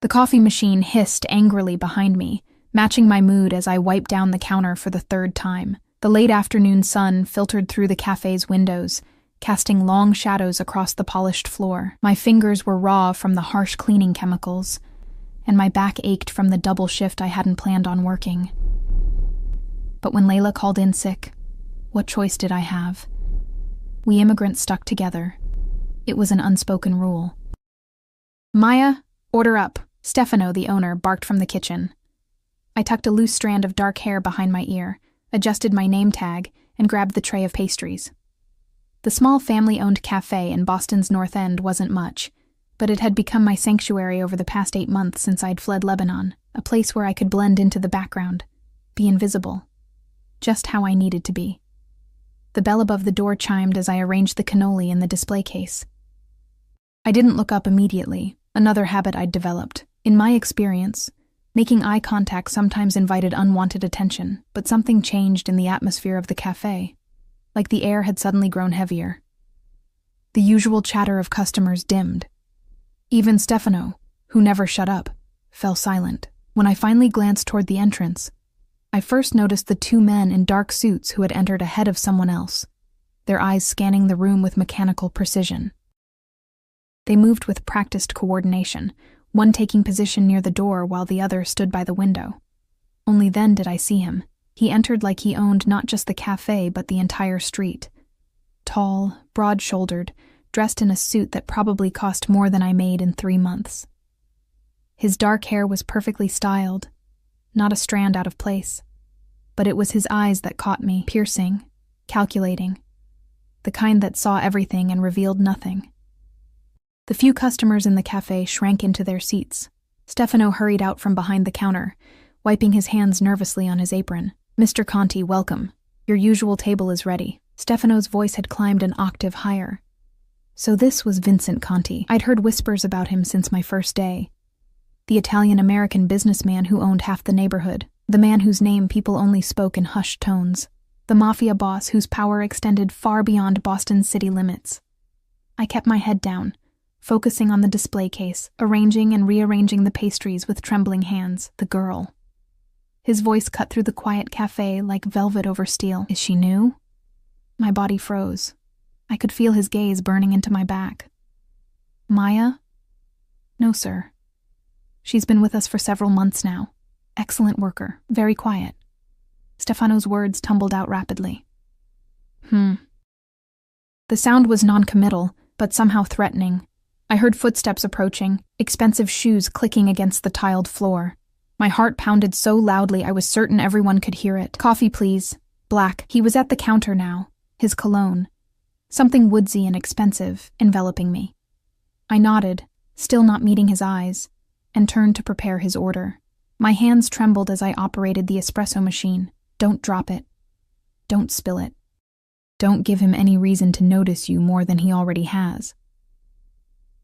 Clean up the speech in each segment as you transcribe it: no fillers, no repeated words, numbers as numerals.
The coffee machine hissed angrily behind me, matching my mood as I wiped down the counter for the third time. The late afternoon sun filtered through the cafe's windows, casting long shadows across the polished floor. My fingers were raw from the harsh cleaning chemicals, and my back ached from the double shift I hadn't planned on working. But when Layla called in sick, what choice did I have? We immigrants stuck together. It was an unspoken rule. "Maya, order up," Stefano, the owner, barked from the kitchen. I tucked a loose strand of dark hair behind my ear, adjusted my name tag, and grabbed the tray of pastries. The small family-owned cafe in Boston's North End wasn't much, but it had become my sanctuary over the past 8 months since I'd fled Lebanon, a place where I could blend into the background, be invisible, just how I needed to be. The bell above the door chimed as I arranged the cannoli in the display case. I didn't look up immediately, another habit I'd developed. In my experience, making eye contact sometimes invited unwanted attention, but something changed in the atmosphere of the cafe, like the air had suddenly grown heavier. The usual chatter of customers dimmed. Even Stefano, who never shut up, fell silent. When I finally glanced toward the entrance, I first noticed the 2 men in dark suits who had entered ahead of someone else, their eyes scanning the room with mechanical precision. They moved with practiced coordination, one taking position near the door while the other stood by the window. Only then did I see him. He entered like he owned not just the cafe but the entire street. Tall, broad-shouldered, dressed in a suit that probably cost more than I made in 3 months. His dark hair was perfectly styled, not a strand out of place. But it was his eyes that caught me, piercing, calculating, the kind that saw everything and revealed nothing. The few customers in the cafe shrank into their seats. Stefano hurried out from behind the counter, wiping his hands nervously on his apron. "Mr. Conti, welcome. Your usual table is ready." Stefano's voice had climbed an octave higher. So this was Vincent Conti. I'd heard whispers about him since my first day. The Italian-American businessman who owned half the neighborhood, the man whose name people only spoke in hushed tones, the Mafia boss whose power extended far beyond Boston's city limits. I kept my head down, focusing on the display case, arranging and rearranging the pastries with trembling hands. The girl. His voice cut through the quiet cafe like velvet over steel. "Is she new?" My body froze. I could feel his gaze burning into my back. "Maya?" "No, sir. She's been with us for several months now. Excellent worker, very quiet." Stefano's words tumbled out rapidly. The sound was non-committal, but somehow threatening. I heard footsteps approaching, expensive shoes clicking against the tiled floor. My heart pounded so loudly I was certain everyone could hear it. "Coffee, please. Black." He was at the counter now, his cologne, something woodsy and expensive, enveloping me. I nodded, still not meeting his eyes, and turned to prepare his order. My hands trembled as I operated the espresso machine. Don't drop it. Don't spill it. Don't give him any reason to notice you more than he already has.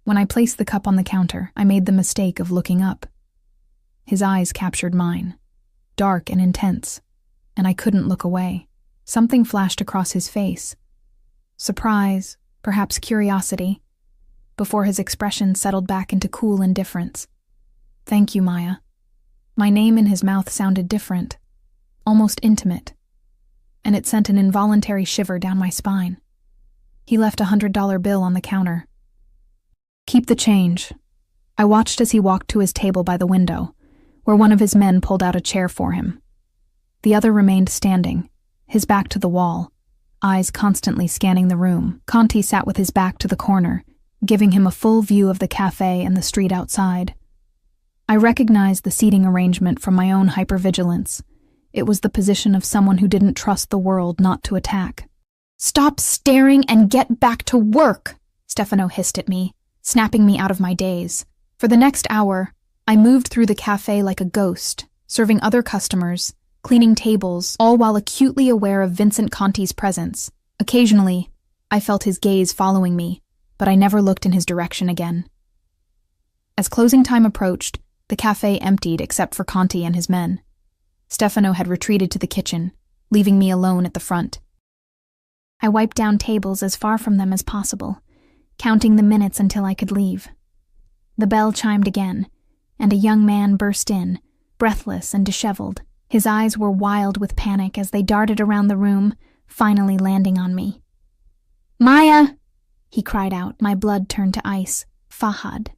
When I placed the cup on the counter, I made the mistake of looking up. His eyes captured mine, dark and intense, and I couldn't look away. Something flashed across his face. Surprise, perhaps curiosity, before his expression settled back into cool indifference. "Thank you, Maya." My name in his mouth sounded different, almost intimate, and it sent an involuntary shiver down my spine. He left a $100 bill on the counter. "Keep the change." I watched as he walked to his table by the window, where one of his men pulled out a chair for him. The other remained standing, his back to the wall, eyes constantly scanning the room. Conti sat with his back to the corner, giving him a full view of the cafe and the street outside. I recognized the seating arrangement from my own hypervigilance. It was the position of someone who didn't trust the world not to attack. "Stop staring and get back to work!" Stefano hissed at me, snapping me out of my daze. For the next hour, I moved through the cafe like a ghost, serving other customers, cleaning tables, all while acutely aware of Vincent Conti's presence. Occasionally, I felt his gaze following me, but I never looked in his direction again. As closing time approached, the cafe emptied except for Conti and his men. Stefano had retreated to the kitchen, leaving me alone at the front. I wiped down tables as far from them as possible, counting the minutes until I could leave. The bell chimed again, and a young man burst in, breathless and disheveled. His eyes were wild with panic as they darted around the room, finally landing on me. "Maya!" he cried out. My blood turned to ice. Fahad.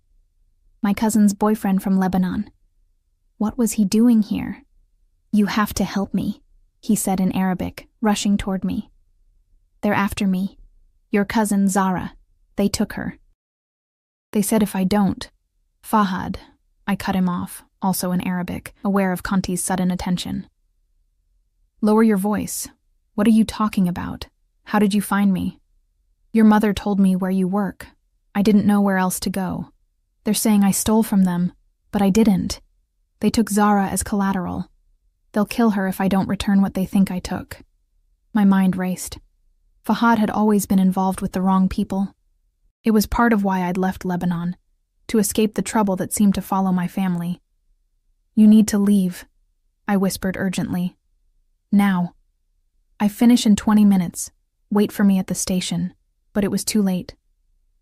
My cousin's boyfriend from Lebanon. What was he doing here? "You have to help me," he said in Arabic, rushing toward me. "They're after me. Your cousin Zara. They took her." "They said if I don't." "Fahad," I cut him off, also in Arabic, aware of Conti's sudden attention. "Lower your voice. What are you talking about? How did you find me?" "Your mother told me where you work. I didn't know where else to go. They're saying I stole from them, but I didn't. They took Zara as collateral. They'll kill her if I don't return what they think I took." My mind raced. Fahad had always been involved with the wrong people. It was part of why I'd left Lebanon, to escape the trouble that seemed to follow my family. "You need to leave," I whispered urgently. "Now. I finish in 20 minutes. Wait for me at the station." But it was too late.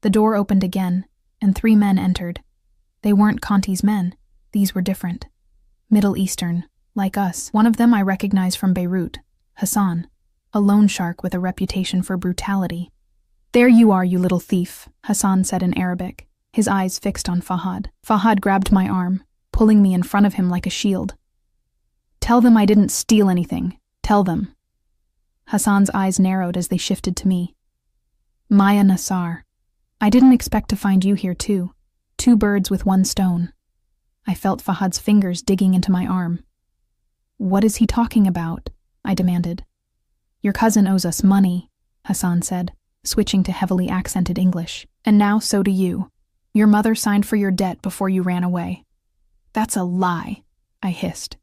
The door opened again, and 3 men entered. They weren't Conti's men. These were different. Middle Eastern, like us. One of them I recognized from Beirut, Hassan, a loan shark with a reputation for brutality. "There you are, you little thief," Hassan said in Arabic, his eyes fixed on Fahad. Fahad grabbed my arm, pulling me in front of him like a shield. "Tell them I didn't steal anything. Tell them." Hassan's eyes narrowed as they shifted to me. "Maya Nassar. I didn't expect to find you here too. 2 birds with 1 stone." I felt Fahad's fingers digging into my arm. "What is he talking about?" I demanded. "Your cousin owes us money," Hassan said, switching to heavily accented English. "And now so do you. Your mother signed for your debt before you ran away." "That's a lie," I hissed.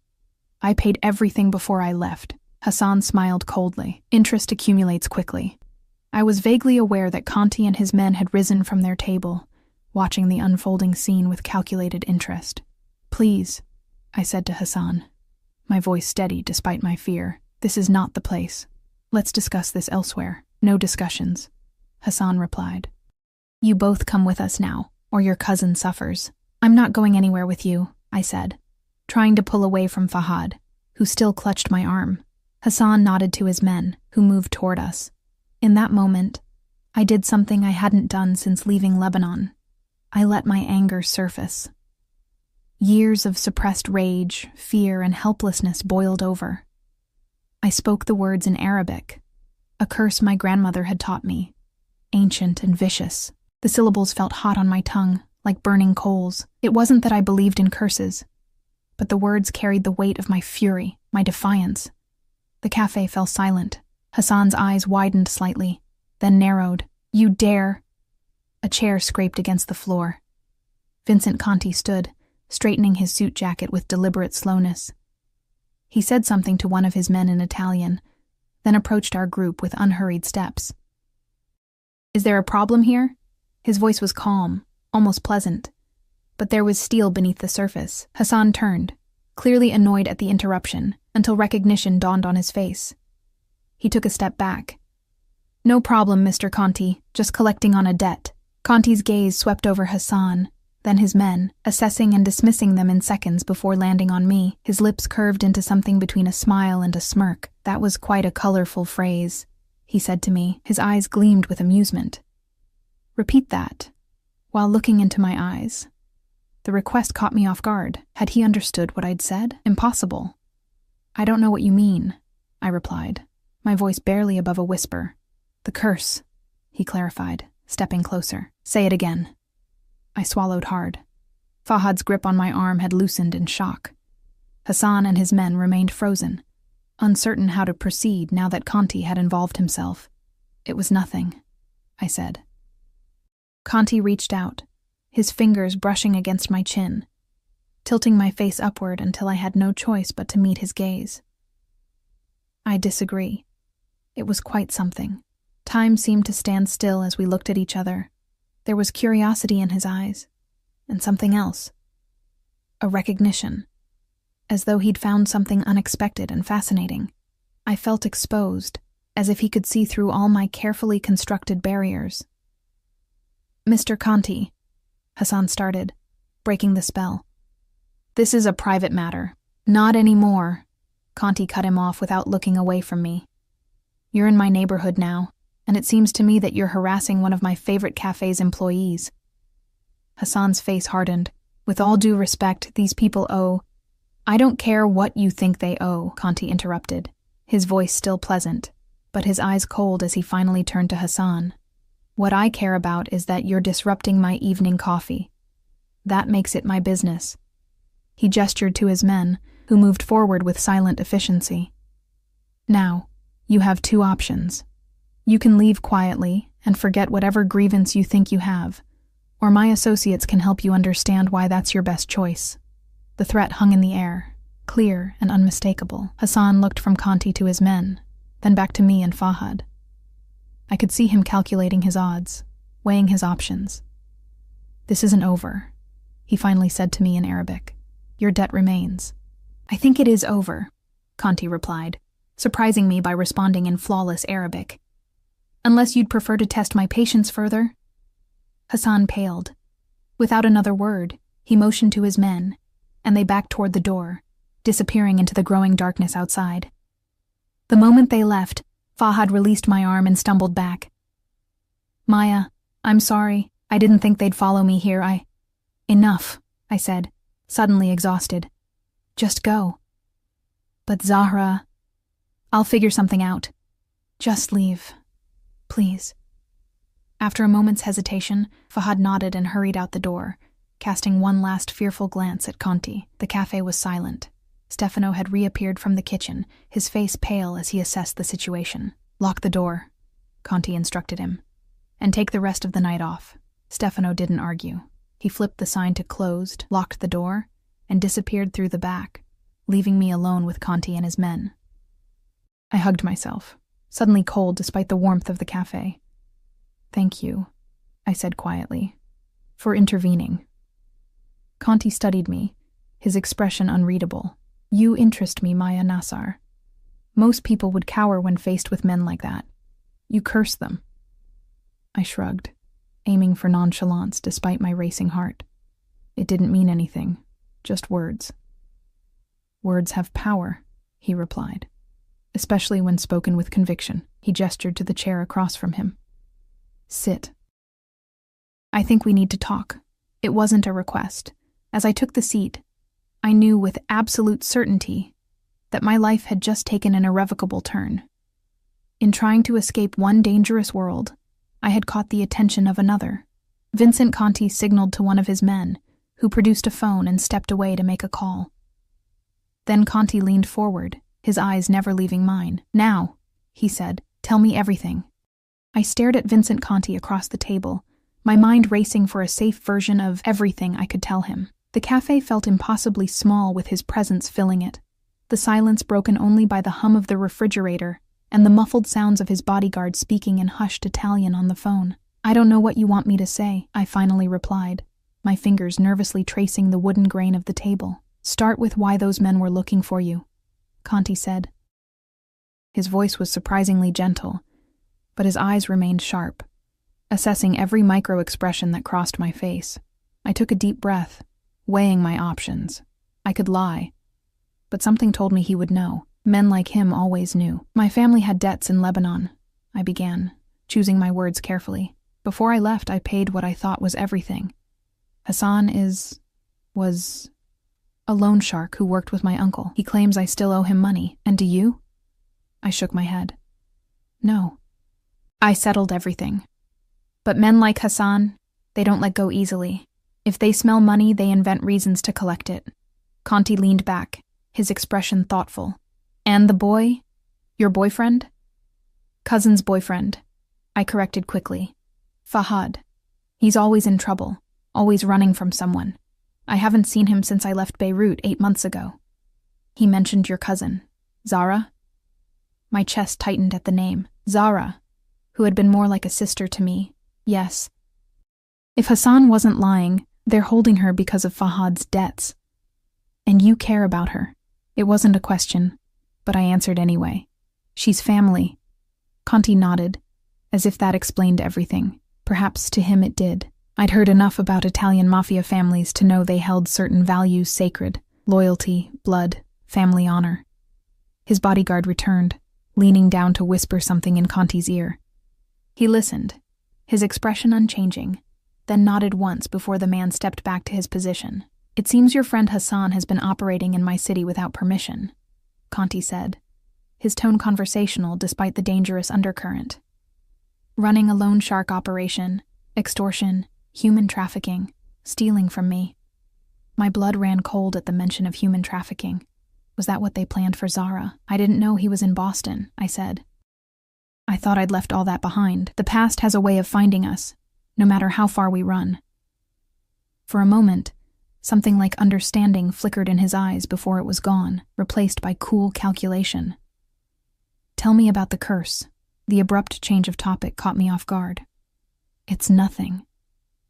"I paid everything before I left." Hassan smiled coldly. "Interest accumulates quickly." I was vaguely aware that Conti and his men had risen from their table, watching the unfolding scene with calculated interest. "Please," I said to Hassan, my voice steady despite my fear. "This is not the place. Let's discuss this elsewhere. No discussions," Hassan replied. "You both come with us now, or your cousin suffers." "I'm not going anywhere with you," I said, trying to pull away from Fahad, who still clutched my arm. Hassan nodded to his men, who moved toward us. In that moment, I did something I hadn't done since leaving Lebanon. I let my anger surface. Years of suppressed rage, fear, and helplessness boiled over. I spoke the words in Arabic, a curse my grandmother had taught me, ancient and vicious. The syllables felt hot on my tongue, like burning coals. It wasn't that I believed in curses, but the words carried the weight of my fury, my defiance. The cafe fell silent. Hassan's eyes widened slightly, then narrowed. "You dare!" A chair scraped against the floor. Vincent Conti stood, straightening his suit jacket with deliberate slowness. He said something to one of his men in Italian, then approached our group with unhurried steps. "Is there a problem here?" His voice was calm, almost pleasant, but there was steel beneath the surface. Hassan turned, clearly annoyed at the interruption, until recognition dawned on his face. He took a step back. "No problem, Mr. Conti, just collecting on a debt." Conti's gaze swept over Hassan, then his men, assessing and dismissing them in seconds before landing on me. His lips curved into something between a smile and a smirk. "That was quite a colorful phrase," he said to me. His eyes gleamed with amusement. "Repeat that," while looking into my eyes. The request caught me off guard. Had he understood what I'd said? Impossible. "I don't know what you mean," I replied, my voice barely above a whisper. "The curse," he clarified, stepping closer. "Say it again." I swallowed hard. Fahad's grip on my arm had loosened in shock. Hassan and his men remained frozen, uncertain how to proceed now that Conti had involved himself. "It was nothing," I said. Conti reached out, his fingers brushing against my chin, tilting my face upward until I had no choice but to meet his gaze. "I disagree. It was quite something." Time seemed to stand still as we looked at each other. There was curiosity in his eyes, and something else. A recognition, as though he'd found something unexpected and fascinating. I felt exposed, as if he could see through all my carefully constructed barriers. "Mr. Conti," Hassan started, breaking the spell. This is a private matter. Not anymore. Conti cut him off without looking away from me. You're in my neighborhood now, and it seems to me that you're harassing one of my favorite cafe's employees. Hassan's face hardened. With all due respect, these people owe— I don't care what you think they owe, Conti interrupted, his voice still pleasant, but his eyes cold as he finally turned to Hassan. What I care about is that you're disrupting my evening coffee. That makes it my business. He gestured to his men, who moved forward with silent efficiency. Now, you have two options. You can leave quietly and forget whatever grievance you think you have, or my associates can help you understand why that's your best choice. The threat hung in the air, clear and unmistakable. Hassan looked from Conti to his men, then back to me and Fahad. I could see him calculating his odds, weighing his options. This isn't over, he finally said to me in Arabic. Your debt remains. I think it is over, Conti replied, surprising me by responding in flawless Arabic. Unless you'd prefer to test my patience further? Hassan paled. Without another word, he motioned to his men, and they backed toward the door, disappearing into the growing darkness outside. The moment they left, Fahad released my arm and stumbled back. Maya, I'm sorry. I didn't think they'd follow me here. Enough, I said, suddenly exhausted. Just go. But Zahra, I'll figure something out. Just leave, please. After a moment's hesitation, Fahad nodded and hurried out the door, casting one last fearful glance at Conti. The cafe was silent. Stefano had reappeared from the kitchen, his face pale as he assessed the situation. Lock the door, Conti instructed him, and take the rest of the night off. Stefano didn't argue. He flipped the sign to closed, locked the door, and disappeared through the back, leaving me alone with Conti and his men. I hugged myself, suddenly cold despite the warmth of the cafe. Thank you, I said quietly, for intervening. Conti studied me, his expression unreadable. You interest me, Maya Nassar. Most people would cower when faced with men like that. You curse them. I shrugged, aiming for nonchalance despite my racing heart. It didn't mean anything, just words. Words have power, he replied, especially when spoken with conviction. He gestured to the chair across from him. Sit. I think we need to talk. It wasn't a request. As I took the seat, I knew with absolute certainty that my life had just taken an irrevocable turn. In trying to escape one dangerous world, I had caught the attention of another. Vincent Conti signaled to one of his men, who produced a phone and stepped away to make a call. Then Conti leaned forward, his eyes never leaving mine. Now, he said, tell me everything. I stared at Vincent Conti across the table, my mind racing for a safe version of everything I could tell him. The cafe felt impossibly small with his presence filling it, the silence broken only by the hum of the refrigerator and the muffled sounds of his bodyguard speaking in hushed Italian on the phone. I don't know what you want me to say, I finally replied, my fingers nervously tracing the wooden grain of the table. Start with why those men were looking for you, Conti said. His voice was surprisingly gentle, but his eyes remained sharp, assessing every micro-expression that crossed my face. I took a deep breath, weighing my options. I could lie, but something told me he would know. Men like him always knew. My family had debts in Lebanon, I began, choosing my words carefully. Before I left, I paid what I thought was everything. Hassan was a loan shark who worked with my uncle. He claims I still owe him money. And do you? I shook my head. No. I settled everything. But men like Hassan, they don't let go easily. If they smell money, they invent reasons to collect it. Conti leaned back, his expression thoughtful. And the boy? Your boyfriend? Cousin's boyfriend, I corrected quickly. Fahad. He's always in trouble, always running from someone. I haven't seen him since I left Beirut 8 months ago. He mentioned your cousin, Zara? My chest tightened at the name. Zara, who had been more like a sister to me. Yes. If Hassan wasn't lying, they're holding her because of Fahad's debts. And you care about her. It wasn't a question, but I answered anyway. She's family. Conti nodded, as if that explained everything. Perhaps to him it did. I'd heard enough about Italian mafia families to know they held certain values sacred: loyalty, blood, family honor. His bodyguard returned, leaning down to whisper something in Conti's ear. He listened, his expression unchanging, then nodded once before the man stepped back to his position. "It seems your friend Hassan has been operating in my city without permission," Conti said, his tone conversational despite the dangerous undercurrent. "Running a loan shark operation, extortion, human trafficking, stealing from me." My blood ran cold at the mention of human trafficking. Was that what they planned for Zara? "I didn't know he was in Boston," I said. "I thought I'd left all that behind. The past has a way of finding us, no matter how far we run." For a moment, something like understanding flickered in his eyes before it was gone, replaced by cool calculation. "Tell me about the curse." The abrupt change of topic caught me off guard. "It's nothing.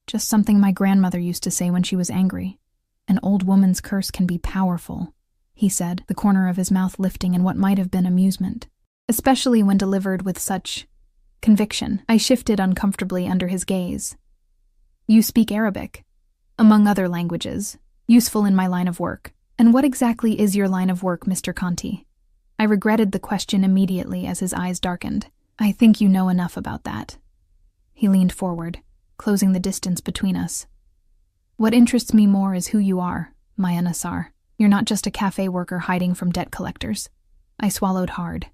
Just something my grandmother used to say when she was angry. An old woman's curse can be powerful," he said, the corner of his mouth lifting in what might have been amusement, especially when delivered with such conviction. I shifted uncomfortably under his gaze. "You speak Arabic, among other languages, useful in my line of work. And what exactly is your line of work, Mr. Conti?" I regretted the question immediately as his eyes darkened. "I think you know enough about that." He leaned forward, closing the distance between us. "What interests me more is who you are, Maya Nassar. You're not just a cafe worker hiding from debt collectors." I swallowed hard.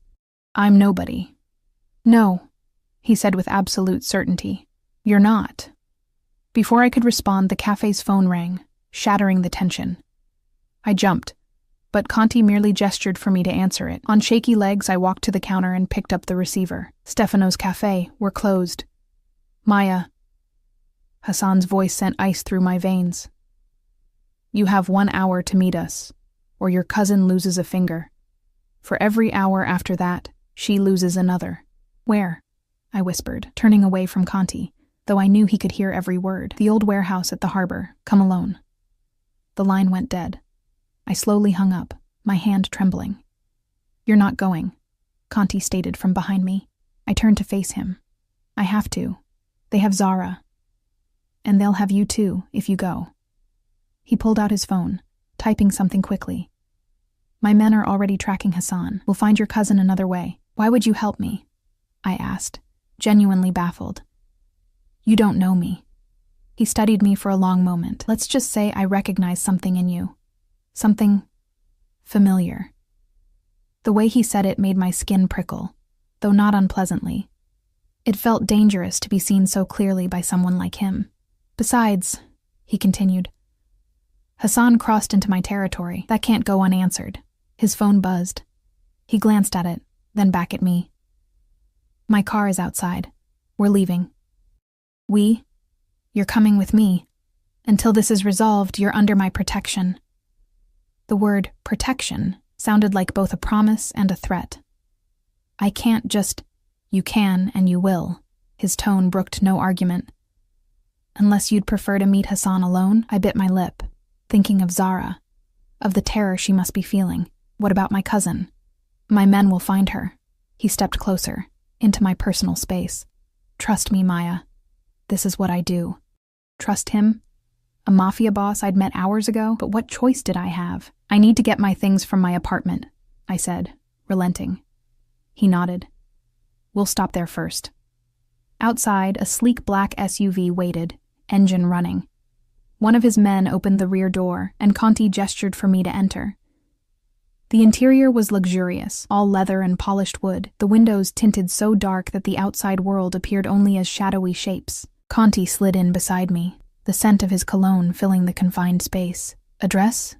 "I'm nobody." "No," he said with absolute certainty. "You're not." Before I could respond, the cafe's phone rang, shattering the tension. I jumped, but Conti merely gestured for me to answer it. On shaky legs, I walked to the counter and picked up the receiver. "Stefano's Cafe, we're closed." "Maya." Hassan's voice sent ice through my veins. "You have 1 hour to meet us, or your cousin loses a finger. For every hour after that, she loses another." "Where?" I whispered, turning away from Conti, though I knew he could hear every word. "The old warehouse at the harbor. Come alone." The line went dead. I slowly hung up, my hand trembling. "You're not going," Conti stated from behind me. I turned to face him. "I have to. They have Zara. And they'll have you too, if you go." He pulled out his phone, typing something quickly. "My men are already tracking Hassan. We'll find your cousin another way." "Why would you help me?" I asked, genuinely baffled. "You don't know me." He studied me for a long moment. "Let's just say I recognize something in you. Something familiar." The way he said it made my skin prickle, though not unpleasantly. It felt dangerous to be seen so clearly by someone like him. "Besides," he continued, "Hassan crossed into my territory. That can't go unanswered." His phone buzzed. He glanced at it, then back at me. "My car is outside. We're leaving." "We? You're coming with me. Until this is resolved, you're under my protection." The word protection sounded like both a promise and a threat. "I can't just—" "You can and you will." His tone brooked no argument. "Unless you'd prefer to meet Hassan alone?" I bit my lip, thinking of Zara, of the terror she must be feeling. "What about my cousin?" "My men will find her." He stepped closer, into my personal space. "Trust me, Maya. This is what I do." Trust him? A mafia boss I'd met hours ago? But what choice did I have? "I need to get my things from my apartment," I said, relenting. He nodded. "We'll stop there first." Outside, a sleek black SUV waited, engine running. One of his men opened the rear door, and Conti gestured for me to enter. The interior was luxurious, all leather and polished wood, the windows tinted so dark that the outside world appeared only as shadowy shapes. Conti slid in beside me, the scent of his cologne filling the confined space. "Address?"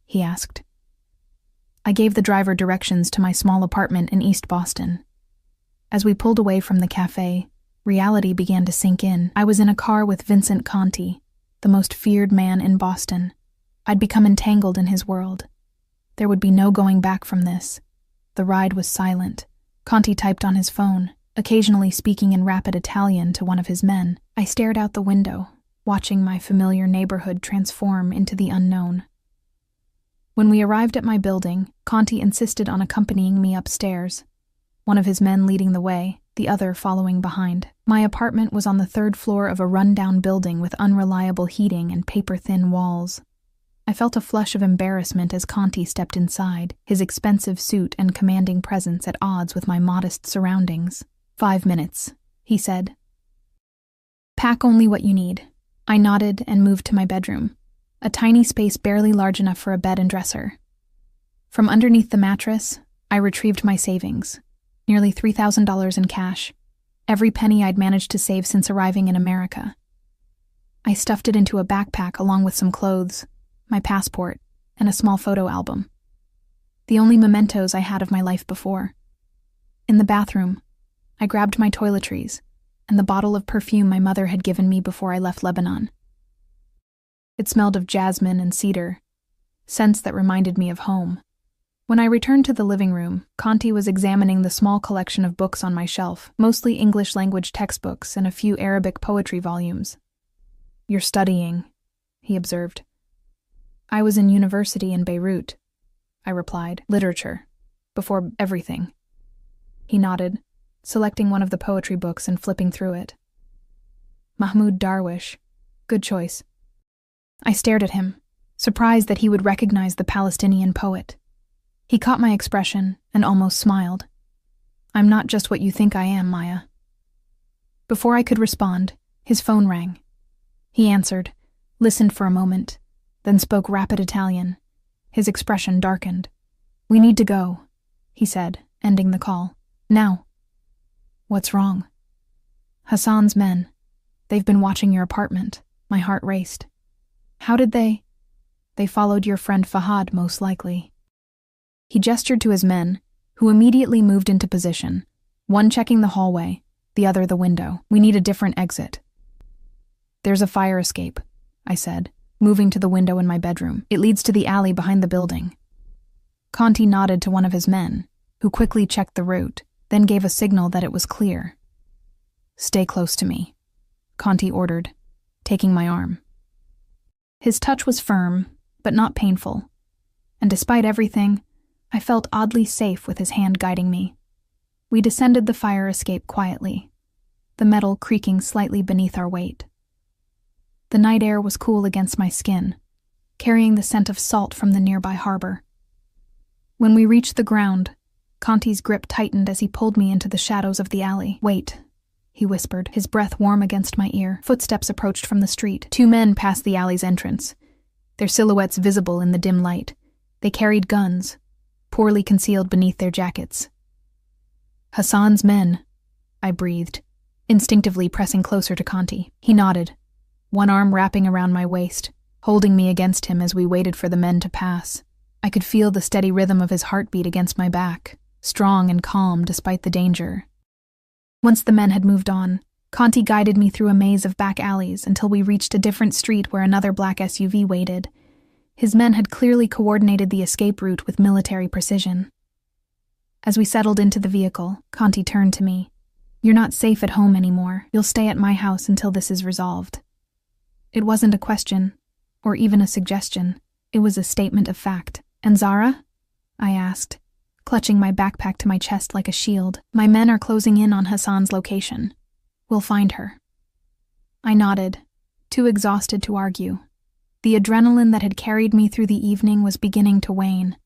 he asked. I gave the driver directions to my small apartment in East Boston. As we pulled away from the cafe, reality began to sink in. I was in a car with Vincent Conti, the most feared man in Boston. I'd become entangled in his world. There would be no going back from this. The ride was silent. Conti typed on his phone, occasionally speaking in rapid Italian to one of his men. I stared out the window, watching my familiar neighborhood transform into the unknown. When we arrived at my building, Conti insisted on accompanying me upstairs. one of his men leading the way, the other following behind. My apartment was on the third floor of a run-down building with unreliable heating and paper-thin walls. I felt a flush of embarrassment as Conti stepped inside, his expensive suit and commanding presence at odds with my modest surroundings. 5 minutes, he said. Pack only what you need. I nodded and moved to my bedroom, a tiny space barely large enough for a bed and dresser. From underneath the mattress, I retrieved my savings, nearly $3,000 in cash, every penny I'd managed to save since arriving in America. I stuffed it into a backpack along with some clothes, my passport, and a small photo album. The only mementos I had of my life before. In the bathroom, I grabbed my toiletries and the bottle of perfume my mother had given me before I left Lebanon. It smelled of jasmine and cedar, scents that reminded me of home. When I returned to the living room, Conti was examining the small collection of books on my shelf, mostly English-language textbooks and a few Arabic poetry volumes. "You're studying," he observed. "I was in university in Beirut," I replied. "Literature. Before everything." He nodded, selecting one of the poetry books and flipping through it. Mahmoud Darwish. Good choice. I stared at him, surprised that he would recognize the Palestinian poet. He caught my expression and almost smiled. "I'm not just what you think I am, Maya." Before I could respond, his phone rang. He answered, listened for a moment, then spoke rapid Italian. His expression darkened. "We need to go," he said, ending the call. "Now." "What's wrong?" "Hassan's men. They've been watching your apartment." My heart raced. "How did they?" "They followed your friend Fahad, most likely." He gestured to his men, who immediately moved into position, one checking the hallway, the other the window. "We need a different exit." "There's a fire escape," I said, moving to the window in my bedroom. "It leads to the alley behind the building." Conti nodded to one of his men, who quickly checked the route, then gave a signal that it was clear. "Stay close to me," Conti ordered, taking my arm. His touch was firm, but not painful, and despite everything, I felt oddly safe with his hand guiding me. We descended the fire escape quietly, the metal creaking slightly beneath our weight. The night air was cool against my skin, carrying the scent of salt from the nearby harbor. When we reached the ground, Conti's grip tightened as he pulled me into the shadows of the alley. "Wait," he whispered, his breath warm against my ear. Footsteps approached from the street. 2 men passed the alley's entrance, their silhouettes visible in the dim light. They carried guns, poorly concealed beneath their jackets. "Hassan's men," I breathed, instinctively pressing closer to Conti. He nodded, one arm wrapping around my waist, holding me against him as we waited for the men to pass. I could feel the steady rhythm of his heartbeat against my back, strong and calm despite the danger. Once the men had moved on, Conti guided me through a maze of back alleys until we reached a different street where another black SUV waited. His men had clearly coordinated the escape route with military precision. As we settled into the vehicle, Conti turned to me. "You're not safe at home anymore. You'll stay at my house until this is resolved." It wasn't a question, or even a suggestion. It was a statement of fact. "And Zara?" I asked, clutching my backpack to my chest like a shield. "My men are closing in on Hassan's location. We'll find her." I nodded, too exhausted to argue. The adrenaline that had carried me through the evening was beginning to wane,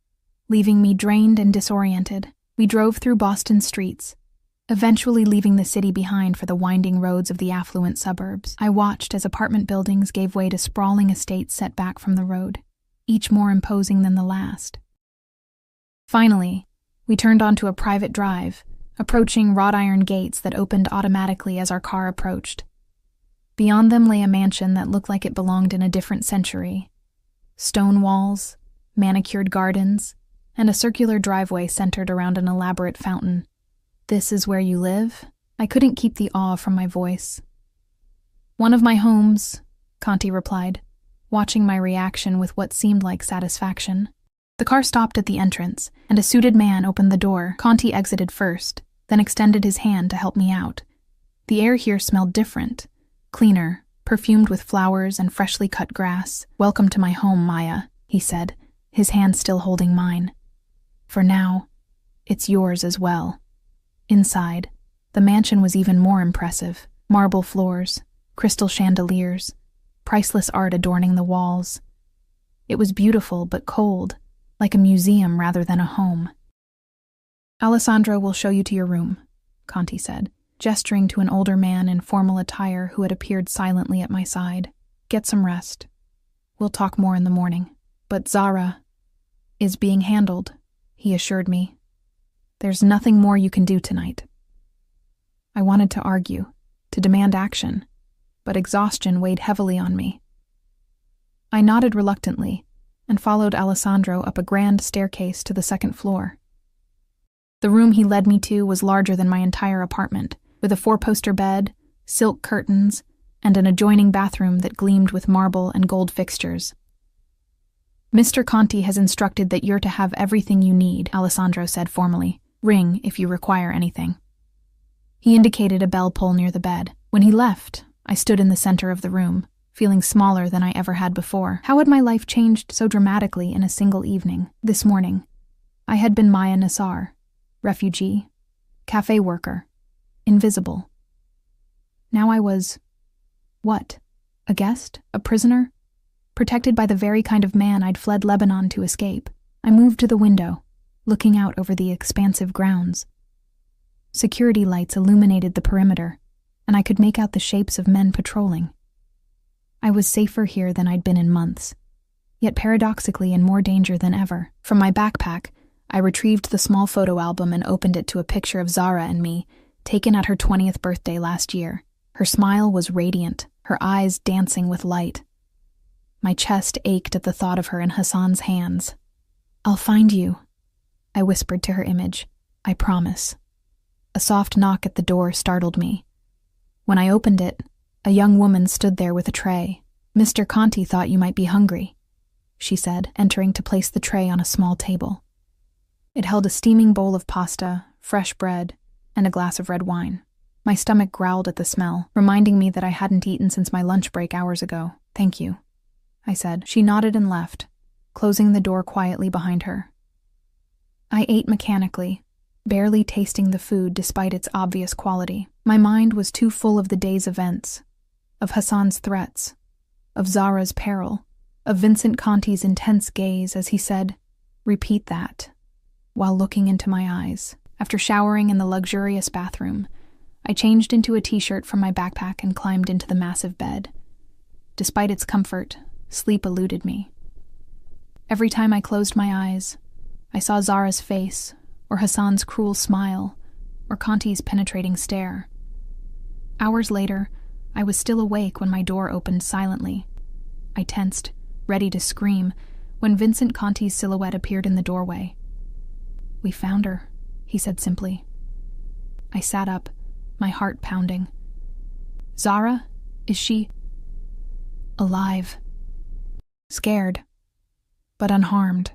leaving me drained and disoriented. We drove through Boston's streets, eventually leaving the city behind for the winding roads of the affluent suburbs. I watched as apartment buildings gave way to sprawling estates set back from the road, each more imposing than the last. Finally, we turned onto a private drive, approaching wrought iron gates that opened automatically as our car approached. Beyond them lay a mansion that looked like it belonged in a different century. Stone walls, manicured gardens, and a circular driveway centered around an elaborate fountain. "This is where you live?" I couldn't keep the awe from my voice. "One of my homes," Conti replied, watching my reaction with what seemed like satisfaction. The car stopped at the entrance, and a suited man opened the door. Conti exited first, then extended his hand to help me out. The air here smelled different, cleaner, perfumed with flowers and freshly cut grass. "Welcome to my home, Maya," he said, his hand still holding mine. "For now, it's yours as well." Inside, the mansion was even more impressive. Marble floors, crystal chandeliers, priceless art adorning the walls. It was beautiful but cold, like a museum rather than a home. "Alessandro will show you to your room," Conti said, gesturing to an older man in formal attire who had appeared silently at my side. "Get some rest. We'll talk more in the morning." "But Zara is being handled," he assured me. "There's nothing more you can do tonight." I wanted to argue, to demand action, but exhaustion weighed heavily on me. I nodded reluctantly and followed Alessandro up a grand staircase to the second floor. The room he led me to was larger than my entire apartment, with a four-poster bed, silk curtains, and an adjoining bathroom that gleamed with marble and gold fixtures. "Mr. Conti has instructed that you're to have everything you need," Alessandro said formally. "Ring if you require anything." He indicated a bell pull near the bed. When he left, I stood in the center of the room, feeling smaller than I ever had before. How had my life changed so dramatically in a single evening? This morning, I had been Maya Nassar, refugee, cafe worker, invisible. Now I was, what? A guest? A prisoner? Protected by the very kind of man I'd fled Lebanon to escape. I moved to the window, looking out over the expansive grounds. Security lights illuminated the perimeter, and I could make out the shapes of men patrolling. I was safer here than I'd been in months, yet paradoxically in more danger than ever. From my backpack, I retrieved the small photo album and opened it to a picture of Zara and me, taken at her 20th birthday last year. Her smile was radiant, her eyes dancing with light. My chest ached at the thought of her in Hassan's hands. "I'll find you," I whispered to her image. "I promise." A soft knock at the door startled me. When I opened it, a young woman stood there with a tray. "Mr. Conti thought you might be hungry," she said, entering to place the tray on a small table. It held a steaming bowl of pasta, fresh bread, and a glass of red wine. My stomach growled at the smell, reminding me that I hadn't eaten since my lunch break hours ago. "Thank you," I said. She nodded and left, closing the door quietly behind her. I ate mechanically, barely tasting the food despite its obvious quality. My mind was too full of the day's events, of Hassan's threats, of Zara's peril, of Vincent Conti's intense gaze as he said, "Repeat that," while looking into my eyes. After showering in the luxurious bathroom, I changed into a t-shirt from my backpack and climbed into the massive bed. Despite its comfort, sleep eluded me. Every time I closed my eyes, I saw Zara's face, or Hassan's cruel smile, or Conti's penetrating stare. Hours later, I was still awake when my door opened silently. I tensed, ready to scream, when Vincent Conti's silhouette appeared in the doorway. "We found her," he said simply. I sat up, my heart pounding. "Zara? Is she alive?" Scared, but unharmed.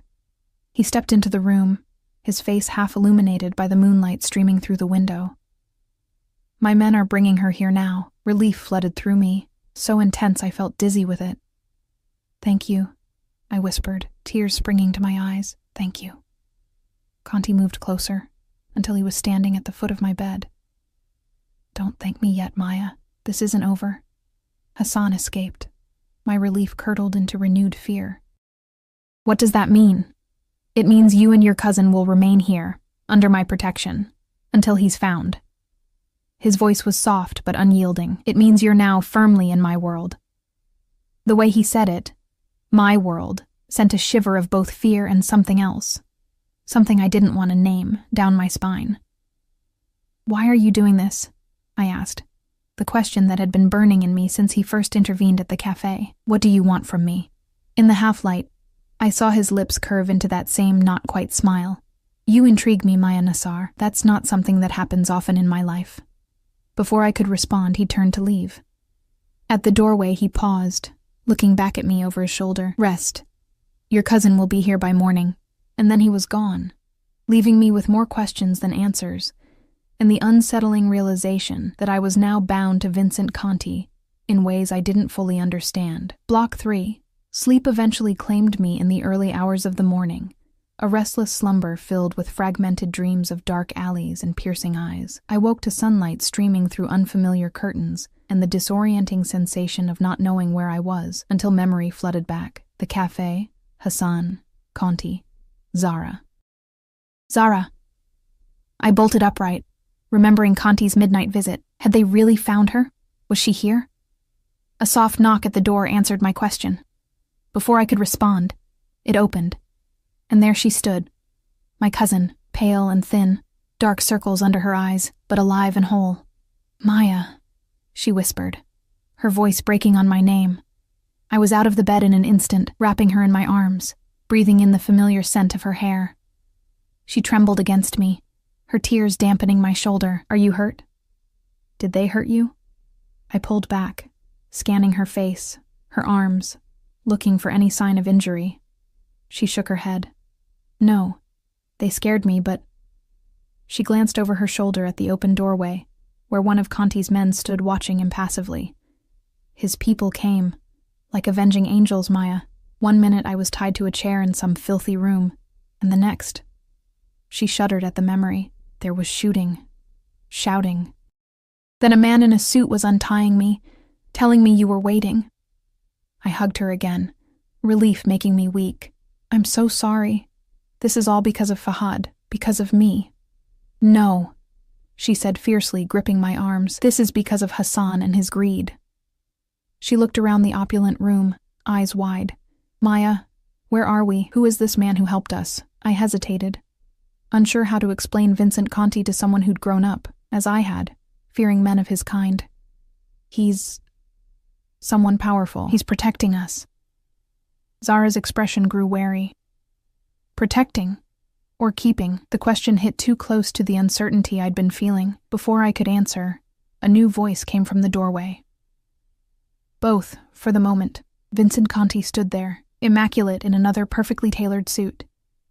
He stepped into the room, his face half illuminated by the moonlight streaming through the window. "My men are bringing her here now." Relief flooded through me, so intense I felt dizzy with it. "Thank you," I whispered, tears springing to my eyes. "Thank you." Conti moved closer, until he was standing at the foot of my bed. "Don't thank me yet, Maya. This isn't over." Hassan escaped. My relief curdled into renewed fear. "What does that mean?" "It means you and your cousin will remain here, under my protection, until he's found." His voice was soft but unyielding. "It means you're now firmly in my world." The way he said it, my world, sent a shiver of both fear and something else. Something I didn't want to name, down my spine. "Why are you doing this?" I asked, the question that had been burning in me since he first intervened at the cafe. "What do you want from me?" In the half-light, I saw his lips curve into that same not-quite smile. "You intrigue me, Maya Nassar. That's not something that happens often in my life." Before I could respond, he turned to leave. At the doorway, he paused, looking back at me over his shoulder. "Rest. Your cousin will be here by morning." And then he was gone, leaving me with more questions than answers, and the unsettling realization that I was now bound to Vincent Conti in ways I didn't fully understand. Block 3. Sleep eventually claimed me in the early hours of the morning, a restless slumber filled with fragmented dreams of dark alleys and piercing eyes. I woke to sunlight streaming through unfamiliar curtains and the disorienting sensation of not knowing where I was until memory flooded back. The cafe, Hassan, Conti, Zara. Zara. I bolted upright, remembering Conti's midnight visit. Had they really found her? Was she here? A soft knock at the door answered my question. Before I could respond, it opened, and there she stood, my cousin, pale and thin, dark circles under her eyes, but alive and whole. Maya, she whispered, her voice breaking on my name. I was out of the bed in an instant, wrapping her in my arms, breathing in the familiar scent of her hair. She trembled against me, her tears dampening my shoulder. Are you hurt? Did they hurt you? I pulled back, scanning her face, her arms, looking for any sign of injury. She shook her head. No, they scared me, but... She glanced over her shoulder at the open doorway, where one of Conti's men stood watching impassively. His people came, like avenging angels, Maya. 1 minute I was tied to a chair in some filthy room, and the next... She shuddered at the memory. There was shooting, shouting. Then a man in a suit was untying me, telling me you were waiting. I hugged her again, relief making me weak. I'm so sorry. This is all because of Fahad, because of me. No, she said fiercely, gripping my arms. This is because of Hassan and his greed. She looked around the opulent room, eyes wide. Maya, where are we? Who is this man who helped us? I hesitated, unsure how to explain Vincent Conti to someone who'd grown up, as I had, fearing men of his kind. He's someone powerful. He's protecting us. Zara's expression grew wary. Protecting? Or keeping? The question hit too close to the uncertainty I'd been feeling. Before I could answer, a new voice came from the doorway. Both, for the moment. Vincent Conti stood there, immaculate in another perfectly tailored suit,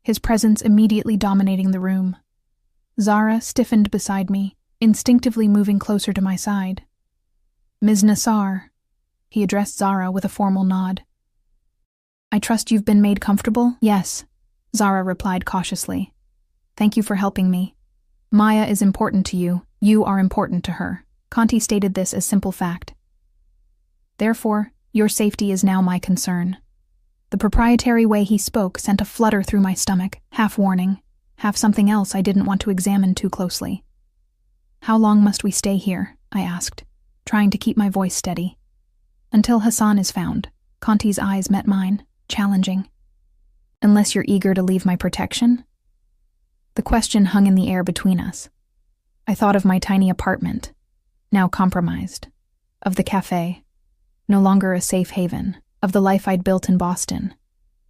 his presence immediately dominating the room. Zara stiffened beside me, instinctively moving closer to my side. Ms. Nassar, he addressed Zara with a formal nod. I trust you've been made comfortable? Yes, Zara replied cautiously. Thank you for helping me. Maya is important to you. You are important to her. Conti stated this as simple fact. Therefore, your safety is now my concern. The proprietary way he spoke sent a flutter through my stomach, half warning, half something else I didn't want to examine too closely. How long must we stay here? I asked, trying to keep my voice steady. Until Hassan is found. Conti's eyes met mine, challenging. Unless you're eager to leave my protection? The question hung in the air between us. I thought of my tiny apartment, now compromised, of the cafe, no longer a safe haven, of the life I'd built in Boston,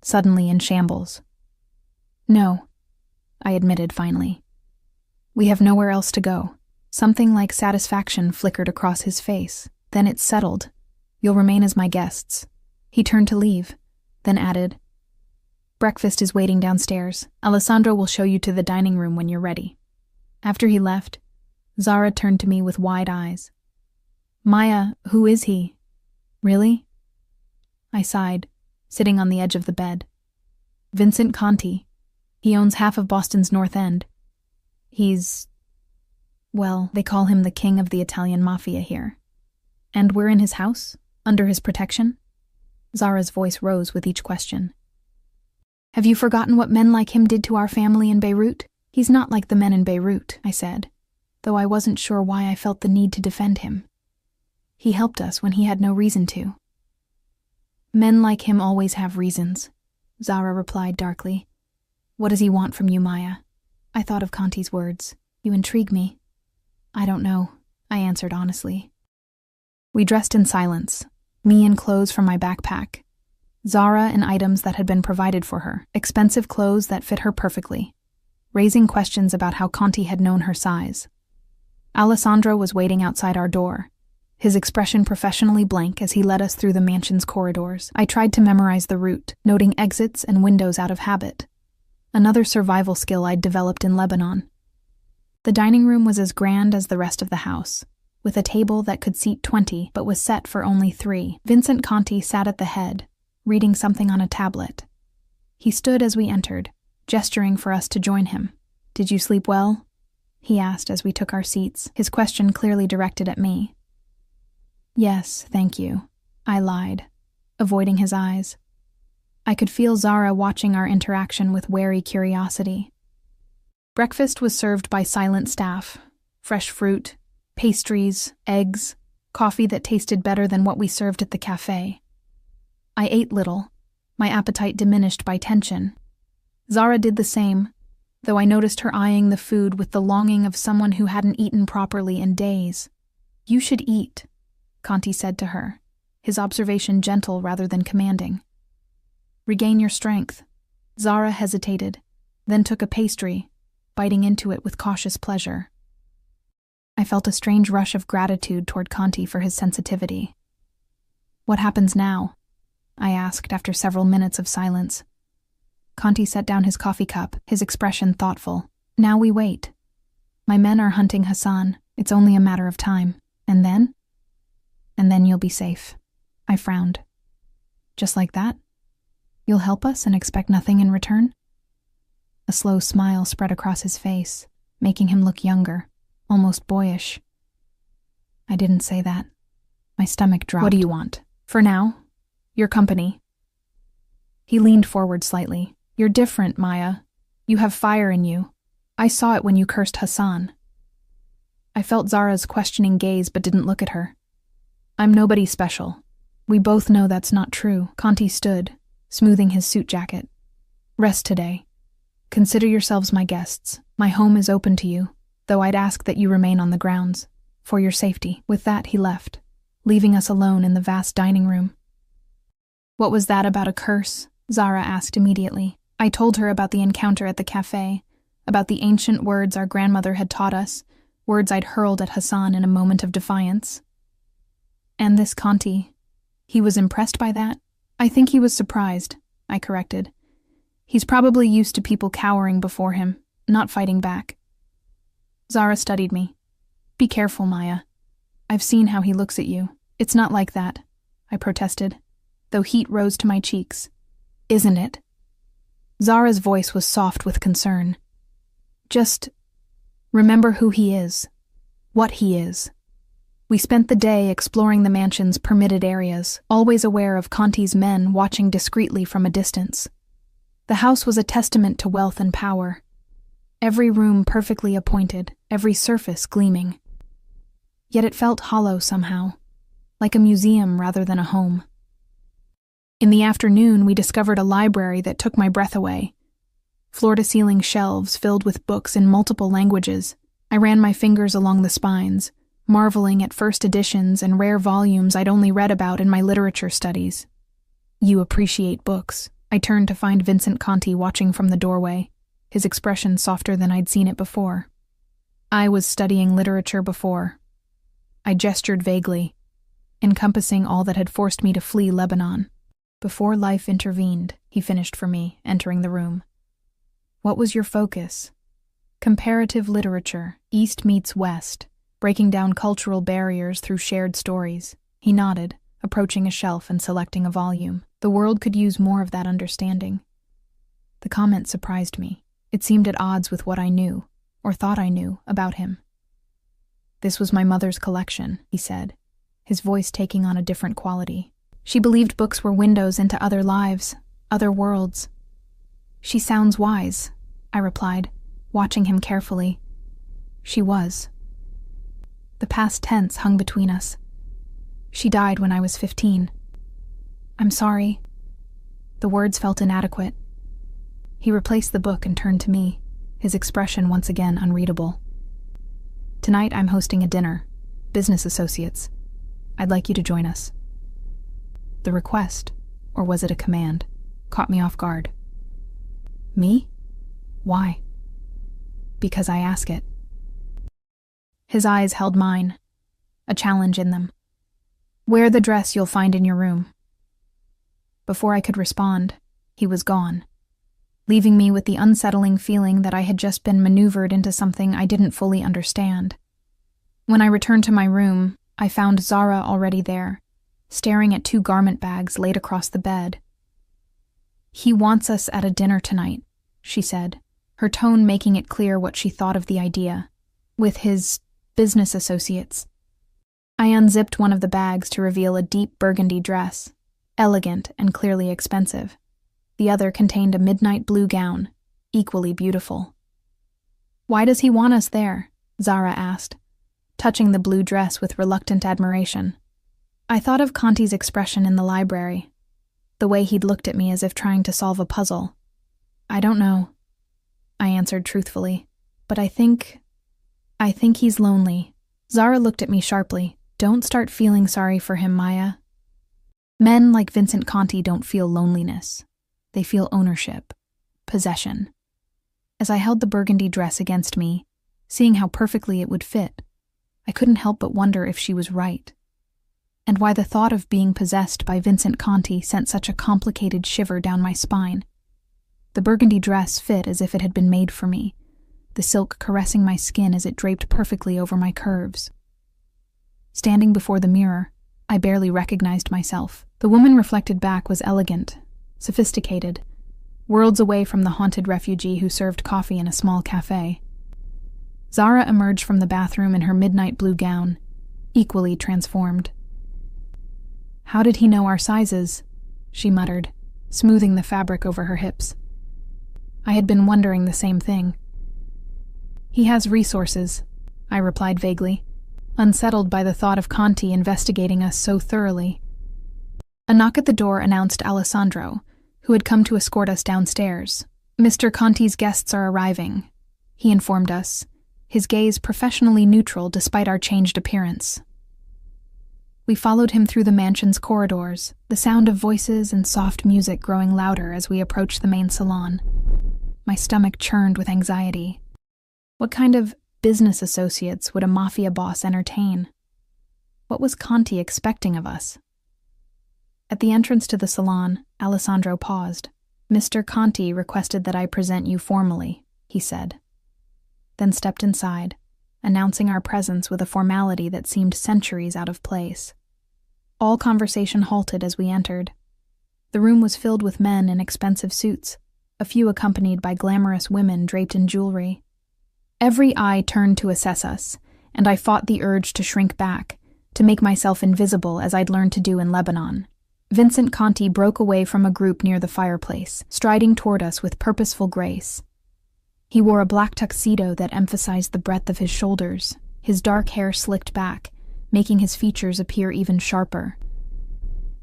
suddenly in shambles. No, I admitted finally. We have nowhere else to go. Something like satisfaction flickered across his face. Then it settled. You'll remain as my guests. He turned to leave, then added, Breakfast is waiting downstairs. Alessandro will show you to the dining room when you're ready. After he left, Zara turned to me with wide eyes. Maya, who is he? Really? I sighed, sitting on the edge of the bed. Vincent Conti. He owns half of Boston's North End. He's... well, they call him the king of the Italian Mafia here. And we're in his house? Under his protection? Zara's voice rose with each question. Have you forgotten what men like him did to our family in Beirut? He's not like the men in Beirut, I said, though I wasn't sure why I felt the need to defend him. He helped us when he had no reason to. Men like him always have reasons, Zara replied darkly. What does he want from you, Maya? I thought of Conti's words. You intrigue me. I don't know, I answered honestly. We dressed in silence, me in clothes from my backpack, Zara in items that had been provided for her, expensive clothes that fit her perfectly, raising questions about how Conti had known her size. Alessandro was waiting outside our door, his expression professionally blank as he led us through the mansion's corridors. I tried to memorize the route, noting exits and windows out of habit, another survival skill I'd developed in Lebanon. The dining room was as grand as the rest of the house, with a table that could seat 20 but was set for only 3. Vincent Conti sat at the head, reading something on a tablet. He stood as we entered, gesturing for us to join him. "Did you sleep well?" he asked as we took our seats, his question clearly directed at me. "Yes, thank you," I lied, avoiding his eyes. I could feel Zara watching our interaction with wary curiosity. Breakfast was served by silent staff: fresh fruit, pastries, eggs, coffee that tasted better than what we served at the cafe. I ate little, my appetite diminished by tension. Zara did the same, though I noticed her eyeing the food with the longing of someone who hadn't eaten properly in days. "You should eat," Conti said to her, his observation gentle rather than commanding. "Regain your strength." Zara hesitated, then took a pastry, biting into it with cautious pleasure. I felt a strange rush of gratitude toward Conti for his sensitivity. "What happens now?" I asked after several minutes of silence. Conti set down his coffee cup, his expression thoughtful. "Now we wait. My men are hunting Hassan. It's only a matter of time. And then? And then you'll be safe." I frowned. "Just like that? You'll help us and expect nothing in return?" A slow smile spread across his face, making him look younger, almost boyish. I didn't say that. My stomach dropped. "What do you want?" "For now, your company." He leaned forward slightly. "You're different, Maya. You have fire in you. I saw it when you cursed Hassan." I felt Zara's questioning gaze but didn't look at her. "I'm nobody special. We both know that's not true." Conti stood, smoothing his suit jacket. "Rest today. Consider yourselves my guests. My home is open to you, though I'd ask that you remain on the grounds, for your safety." With that, he left, leaving us alone in the vast dining room. "What was that about a curse?" Zara asked immediately. I told her about the encounter at the cafe, about the ancient words our grandmother had taught us, words I'd hurled at Hassan in a moment of defiance. "And this Conti, he was impressed by that?" "I think he was surprised," I corrected. "He's probably used to people cowering before him, not fighting back." Zara studied me. "Be careful, Maya. I've seen how he looks at you. It's not like that," I protested, though heat rose to my cheeks. "Isn't it?" Zara's voice was soft with concern. "Just remember who he is, what he is." We spent the day exploring the mansion's permitted areas, always aware of Conti's men watching discreetly from a distance. The house was a testament to wealth and power. Every room perfectly appointed, every surface gleaming. Yet it felt hollow somehow, like a museum rather than a home. In the afternoon, we discovered a library that took my breath away. Floor-to-ceiling shelves filled with books in multiple languages. I ran my fingers along the spines, marveling at first editions and rare volumes I'd only read about in my literature studies. "You appreciate books." I turned to find Vincent Conti watching from the doorway, his expression softer than I'd seen it before. "I was studying literature before." I gestured vaguely, encompassing all that had forced me to flee Lebanon. "Before life intervened," he finished for me, entering the room. "What was your focus?" "Comparative literature, East meets West, breaking down cultural barriers through shared stories." He nodded, approaching a shelf and selecting a volume. The world could use more of that understanding. The comment surprised me. It seemed at odds with what I knew, or thought I knew, about him. "This was my mother's collection," he said, his voice taking on a different quality. "She believed books were windows into other lives, other worlds." "She sounds wise," I replied, watching him carefully. She was. The past tense hung between us. "She died when I was 15. "I'm sorry." The words felt inadequate. He replaced the book and turned to me, his expression once again unreadable. "Tonight I'm hosting a dinner. Business associates. I'd like you to join us." The request, or was it a command, caught me off guard. "Me? Why?" "Because I ask it." His eyes held mine, a challenge in them. "Wear the dress you'll find in your room." Before I could respond, he was gone, leaving me with the unsettling feeling that I had just been maneuvered into something I didn't fully understand. When I returned to my room, I found Zara already there, staring at 2 garment bags laid across the bed. "He wants us at a dinner tonight," she said, her tone making it clear what she thought of the idea. With his business associates. I unzipped one of the bags to reveal a deep burgundy dress, elegant and clearly expensive. The other contained a midnight blue gown, equally beautiful. "Why does he want us there?" Zara asked, touching the blue dress with reluctant admiration. I thought of Conti's expression in the library, the way he'd looked at me as if trying to solve a puzzle. "I don't know," I answered truthfully, "but I think he's lonely." Zara looked at me sharply. "Don't start feeling sorry for him, Maya. Men like Vincent Conti don't feel loneliness. They feel ownership, possession." As I held the burgundy dress against me, seeing how perfectly it would fit, I couldn't help but wonder if she was right, and why the thought of being possessed by Vincent Conti sent such a complicated shiver down my spine. The burgundy dress fit as if it had been made for me, the silk caressing my skin as it draped perfectly over my curves. Standing before the mirror, I barely recognized myself. The woman reflected back was elegant, sophisticated, worlds away from the haunted refugee who served coffee in a small cafe. Zara emerged from the bathroom in her midnight blue gown, equally transformed. "How did he know our sizes?" she muttered, smoothing the fabric over her hips. I had been wondering the same thing. "He has resources," I replied vaguely, unsettled by the thought of Conti investigating us so thoroughly. A knock at the door announced Alessandro, who had come to escort us downstairs. "Mr. Conti's guests are arriving," he informed us, his gaze professionally neutral despite our changed appearance. We followed him through the mansion's corridors, the sound of voices and soft music growing louder as we approached the main salon. My stomach churned with anxiety. What kind of business associates would a Mafia boss entertain? What was Conti expecting of us? At the entrance to the salon, Alessandro paused. "Mr. Conti requested that I present you formally," he said, then stepped inside, announcing our presence with a formality that seemed centuries out of place. All conversation halted as we entered. The room was filled with men in expensive suits, a few accompanied by glamorous women draped in jewelry. Every eye turned to assess us, and I fought the urge to shrink back, to make myself invisible as I'd learned to do in Lebanon. Vincent Conti broke away from a group near the fireplace, striding toward us with purposeful grace. He wore a black tuxedo that emphasized the breadth of his shoulders, his dark hair slicked back, making his features appear even sharper.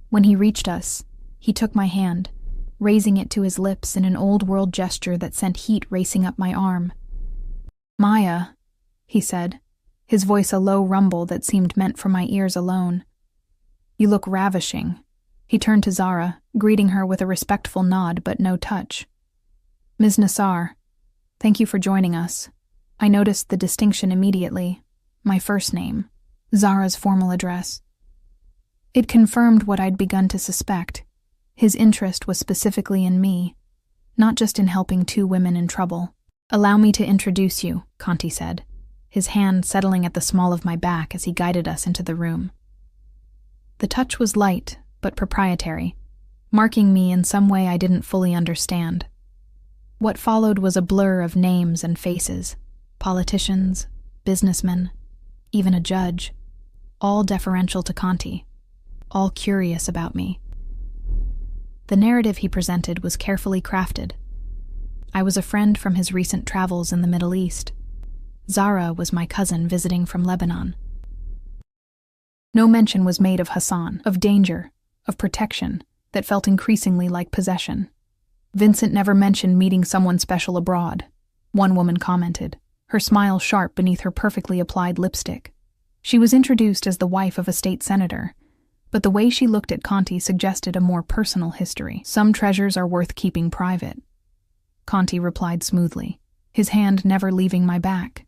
When he reached us, he took my hand, raising it to his lips in an old-world gesture that sent heat racing up my arm. "Maya," he said, his voice a low rumble that seemed meant for my ears alone. "You look ravishing." He turned to Zara, greeting her with a respectful nod but no touch. "Ms. Nassar, thank you for joining us." I noticed the distinction immediately. My first name, Zara's formal address. It confirmed what I'd begun to suspect. His interest was specifically in me, not just in helping two women in trouble. "Allow me to introduce you," Conti said, his hand settling at the small of my back as he guided us into the room. The touch was light, but proprietary, marking me in some way I didn't fully understand. What followed was a blur of names and faces, politicians, businessmen, even a judge, all deferential to Conti, all curious about me. The narrative he presented was carefully crafted. I was a friend from his recent travels in the Middle East. Zara was my cousin visiting from Lebanon. No mention was made of Hassan, of danger, of protection, that felt increasingly like possession. "Vincent never mentioned meeting someone special abroad," one woman commented, her smile sharp beneath her perfectly applied lipstick. She was introduced as the wife of a state senator, but the way she looked at Conti suggested a more personal history. "Some treasures are worth keeping private," Conti replied smoothly, his hand never leaving my back.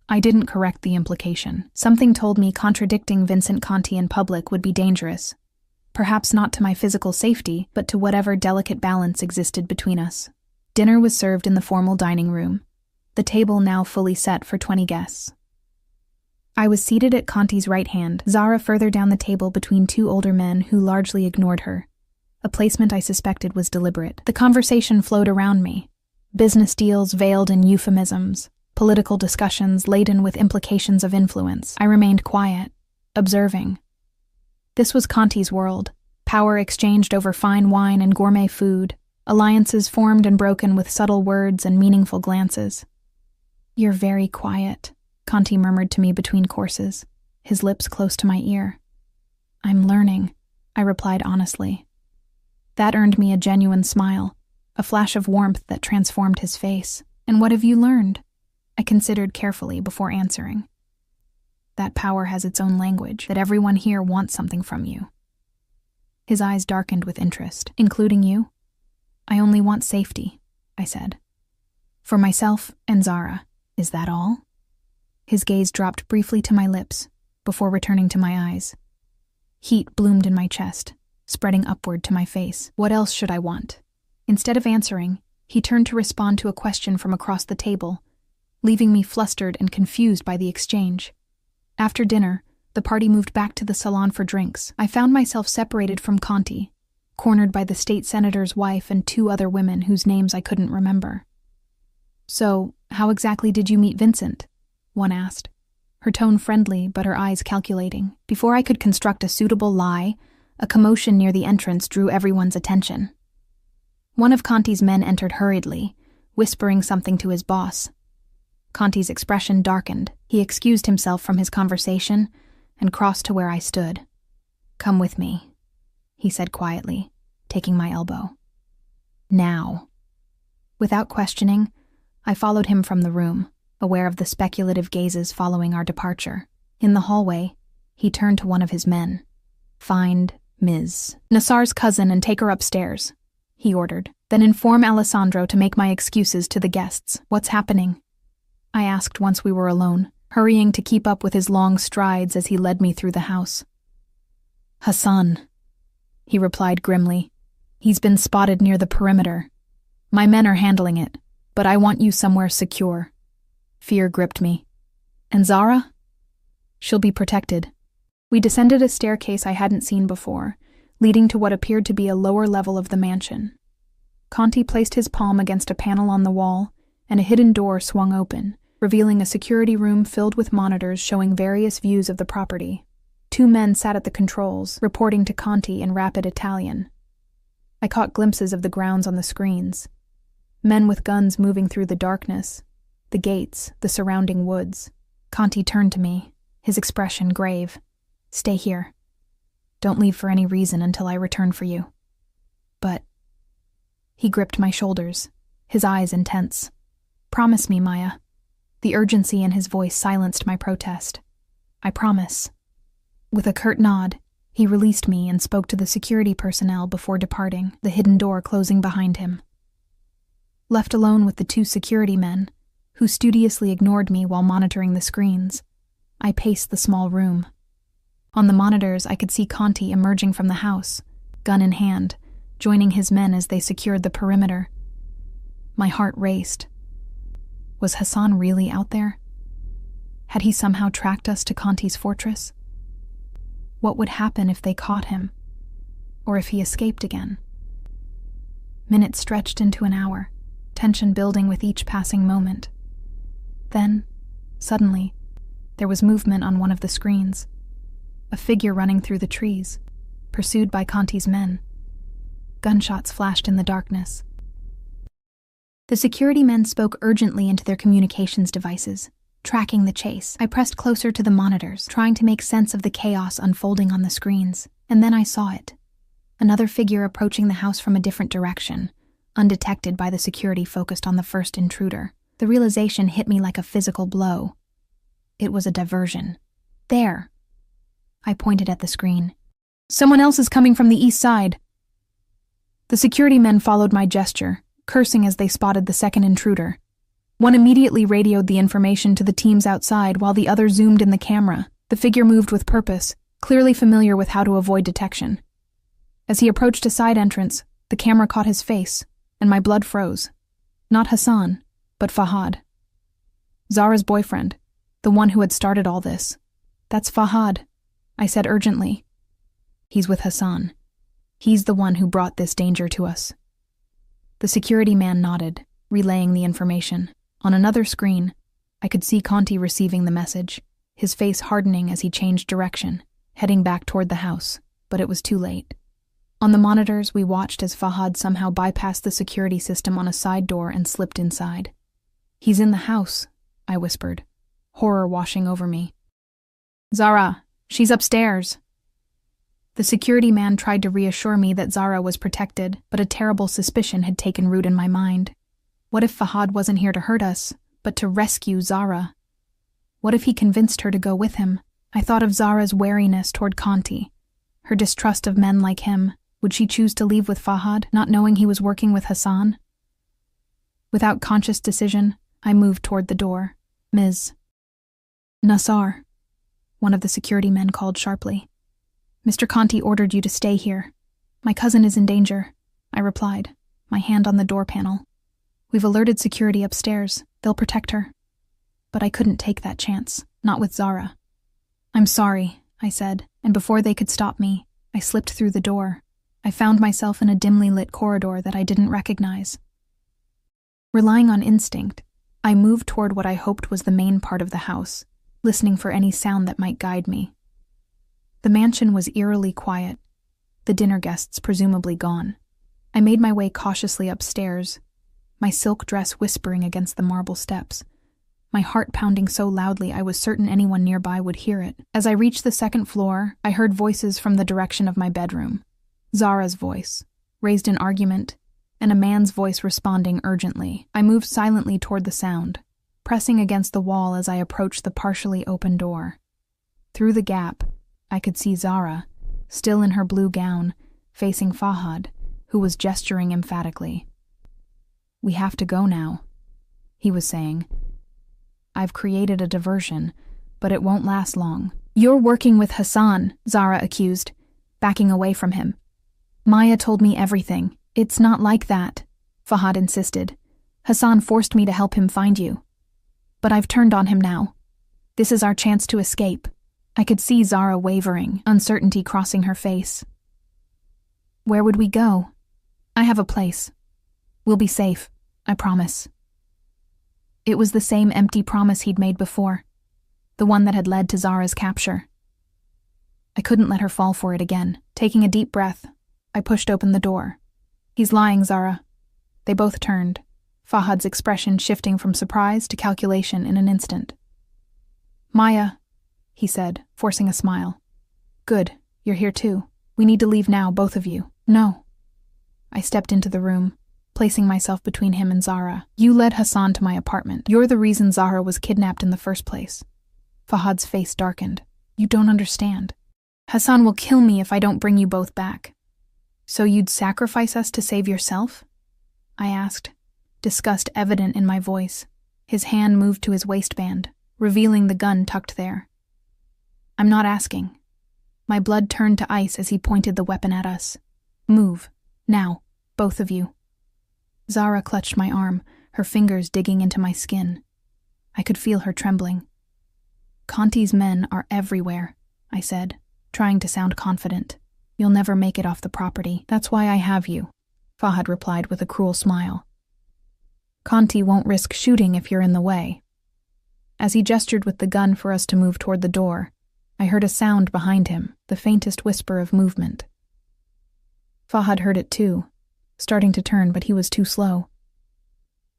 I didn't correct the implication. Something told me contradicting Vincent Conti in public would be dangerous. Perhaps not to my physical safety, but to whatever delicate balance existed between us. Dinner was served in the formal dining room, the table now fully set for 20 guests. I was seated at Conti's right hand, Zara further down the table between two older men who largely ignored her, a placement I suspected was deliberate. The conversation flowed around me, Business deals veiled in euphemisms, political discussions laden with implications of influence. I remained quiet, observing. This was Conti's world. Power exchanged over fine wine and gourmet food, alliances formed and broken with subtle words and meaningful glances. "You're very quiet," Conti murmured to me between courses, his lips close to my ear. "I'm learning," I replied honestly. That earned me a genuine smile, a flash of warmth that transformed his face. "And what have you learned?" I considered carefully before answering. "That power has its own language, that everyone here wants something from you." His eyes darkened with interest. "Including you?" "I only want safety," I said. "For myself and Zara. Is that all?" His gaze dropped briefly to my lips, before returning to my eyes. Heat bloomed in my chest, spreading upward to my face. "What else should I want?" Instead of answering, he turned to respond to a question from across the table, leaving me flustered and confused by the exchange. After dinner, the party moved back to the salon for drinks. I found myself separated from Conti, cornered by the state senator's wife and two other women whose names I couldn't remember. "So, how exactly did you meet Vincent?" one asked, her tone friendly but her eyes calculating. Before I could construct a suitable lie, a commotion near the entrance drew everyone's attention. One of Conti's men entered hurriedly, whispering something to his boss. Conti's expression darkened. He excused himself from his conversation and crossed to where I stood. "Come with me," he said quietly, taking my elbow. "Now." Without questioning, I followed him from the room, aware of the speculative gazes following our departure. In the hallway, he turned to one of his men. "Find Ms. Nassar's cousin and take her upstairs," he ordered. "Then inform Alessandro to make my excuses to the guests." "What's happening?" I asked once we were alone, hurrying to keep up with his long strides as he led me through the house. "Hassan," he replied grimly. "He's been spotted near the perimeter. My men are handling it, but I want you somewhere secure." Fear gripped me. "And Zara?" "She'll be protected." We descended a staircase I hadn't seen before, leading to what appeared to be a lower level of the mansion. Conti placed his palm against a panel on the wall, and a hidden door swung open, revealing a security room filled with monitors showing various views of the property. Two men sat at the controls, reporting to Conti in rapid Italian. I caught glimpses of the grounds on the screens. Men with guns moving through the darkness, the gates, the surrounding woods. Conti turned to me, his expression grave. "Stay here. Don't leave for any reason until I return for you." "But..." He gripped my shoulders, his eyes intense. "Promise me, Maya." The urgency in his voice silenced my protest. "I promise." With a curt nod, he released me and spoke to the security personnel before departing, the hidden door closing behind him. Left alone with the two security men, who studiously ignored me while monitoring the screens, I paced the small room. On the monitors, I could see Conti emerging from the house, gun in hand, joining his men as they secured the perimeter. My heart raced. Was Hassan really out there? Had he somehow tracked us to Conti's fortress? What would happen if they caught him? Or if he escaped again? Minutes stretched into an hour, tension building with each passing moment. Then, suddenly, there was movement on one of the screens. A figure running through the trees, pursued by Conti's men. Gunshots flashed in the darkness. The security men spoke urgently into their communications devices, tracking the chase. I pressed closer to the monitors, trying to make sense of the chaos unfolding on the screens, and then I saw it. Another figure approaching the house from a different direction, undetected by the security focused on the first intruder. The realization hit me like a physical blow. It was a diversion. "There!" I pointed at the screen. "Someone else is coming from the east side." The security men followed my gesture, cursing as they spotted the second intruder. One immediately radioed the information to the teams outside while the other zoomed in the camera. The figure moved with purpose, clearly familiar with how to avoid detection. As he approached a side entrance, the camera caught his face, and my blood froze. Not Hassan, but Fahad. Zara's boyfriend, the one who had started all this. "That's Fahad," I said urgently. "He's with Hassan. He's the one who brought this danger to us." The security man nodded, relaying the information. On another screen, I could see Conti receiving the message, his face hardening as he changed direction, heading back toward the house, but it was too late. On the monitors, we watched as Fahad somehow bypassed the security system on a side door and slipped inside. "He's in the house," I whispered, horror washing over me. "Zara, she's upstairs." The security man tried to reassure me that Zara was protected, but a terrible suspicion had taken root in my mind. What if Fahad wasn't here to hurt us, but to rescue Zara? What if he convinced her to go with him? I thought of Zara's wariness toward Conti, her distrust of men like him. Would she choose to leave with Fahad, not knowing he was working with Hassan? Without conscious decision, I moved toward the door. "Ms. Nassar," one of the security men called sharply. "Mr. Conti ordered you to stay here." "My cousin is in danger," I replied, my hand on the door panel. "We've alerted security upstairs. They'll protect her." But I couldn't take that chance, not with Zara. "I'm sorry," I said, and before they could stop me, I slipped through the door. I found myself in a dimly lit corridor that I didn't recognize. Relying on instinct, I moved toward what I hoped was the main part of the house, listening for any sound that might guide me. The mansion was eerily quiet, the dinner guests presumably gone. I made my way cautiously upstairs, my silk dress whispering against the marble steps, my heart pounding so loudly I was certain anyone nearby would hear it. As I reached the second floor, I heard voices from the direction of my bedroom. Zara's voice, raised in argument, and a man's voice responding urgently. I moved silently toward the sound, pressing against the wall as I approached the partially open door. Through the gap, I could see Zara, still in her blue gown, facing Fahad, who was gesturing emphatically. "We have to go now," he was saying. "I've created a diversion, but it won't last long." "You're working with Hassan," Zara accused, backing away from him. "Maya told me everything. It's not like that," Fahad insisted. "Hassan forced me to help him find you. But I've turned on him now. This is our chance to escape." I could see Zara wavering, uncertainty crossing her face. "Where would we go?" "I have a place. We'll be safe, I promise." It was the same empty promise he'd made before, the one that had led to Zara's capture. I couldn't let her fall for it again. Taking a deep breath, I pushed open the door. "He's lying, Zara." They both turned, Fahad's expression shifting from surprise to calculation in an instant. "Maya," he said, forcing a smile. "Good, you're here too. We need to leave now, both of you." "No." I stepped into the room, placing myself between him and Zara. "You led Hassan to my apartment. You're the reason Zara was kidnapped in the first place." Fahad's face darkened. "You don't understand. Hassan will kill me if I don't bring you both back." "So you'd sacrifice us to save yourself?" I asked, disgust evident in my voice. His hand moved to his waistband, revealing the gun tucked there. "I'm not asking." My blood turned to ice as he pointed the weapon at us. "Move. Now, both of you." Zara clutched my arm, her fingers digging into my skin. I could feel her trembling. "Conti's men are everywhere," I said, trying to sound confident. "You'll never make it off the property. That's why I have you," Fahad replied with a cruel smile. "Conti won't risk shooting if you're in the way." As he gestured with the gun for us to move toward the door, I heard a sound behind him, the faintest whisper of movement. Fahad heard it too, starting to turn, but he was too slow.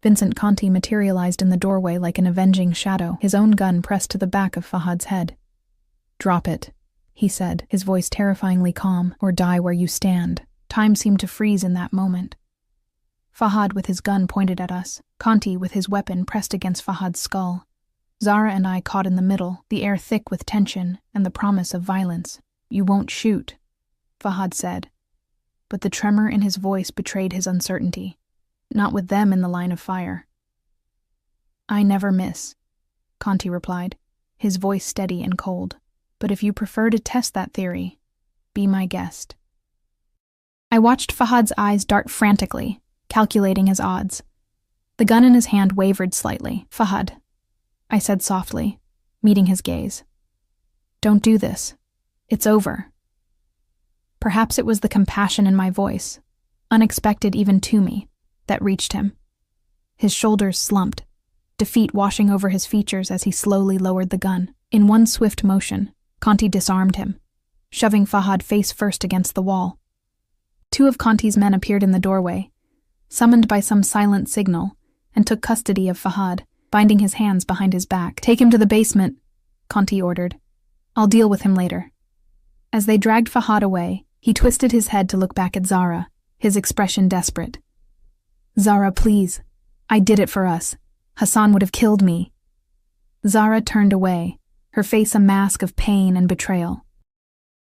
Vincent Conti materialized in the doorway like an avenging shadow, his own gun pressed to the back of Fahad's head. "Drop it," he said, his voice terrifyingly calm, "or die where you stand." Time seemed to freeze in that moment. Fahad with his gun pointed at us, Conti with his weapon pressed against Fahad's skull. Zara and I caught in the middle, the air thick with tension and the promise of violence. "You won't shoot," Fahad said, but the tremor in his voice betrayed his uncertainty. "Not with them in the line of fire." "I never miss," Conti replied, his voice steady and cold. "But if you prefer to test that theory, be my guest." I watched Fahad's eyes dart frantically, calculating his odds. The gun in his hand wavered slightly. "Fahad," I said softly, meeting his gaze. "Don't do this. It's over." Perhaps it was the compassion in my voice, unexpected even to me, that reached him. His shoulders slumped, defeat washing over his features as he slowly lowered the gun. In one swift motion, Conti disarmed him, shoving Fahad face first against the wall. Two of Conti's men appeared in the doorway, summoned by some silent signal, and took custody of Fahad, binding his hands behind his back. "Take him to the basement," Conti ordered. "I'll deal with him later." As they dragged Fahad away, he twisted his head to look back at Zara, his expression desperate. "Zara, please. I did it for us. Hassan would have killed me." Zara turned away, her face a mask of pain and betrayal.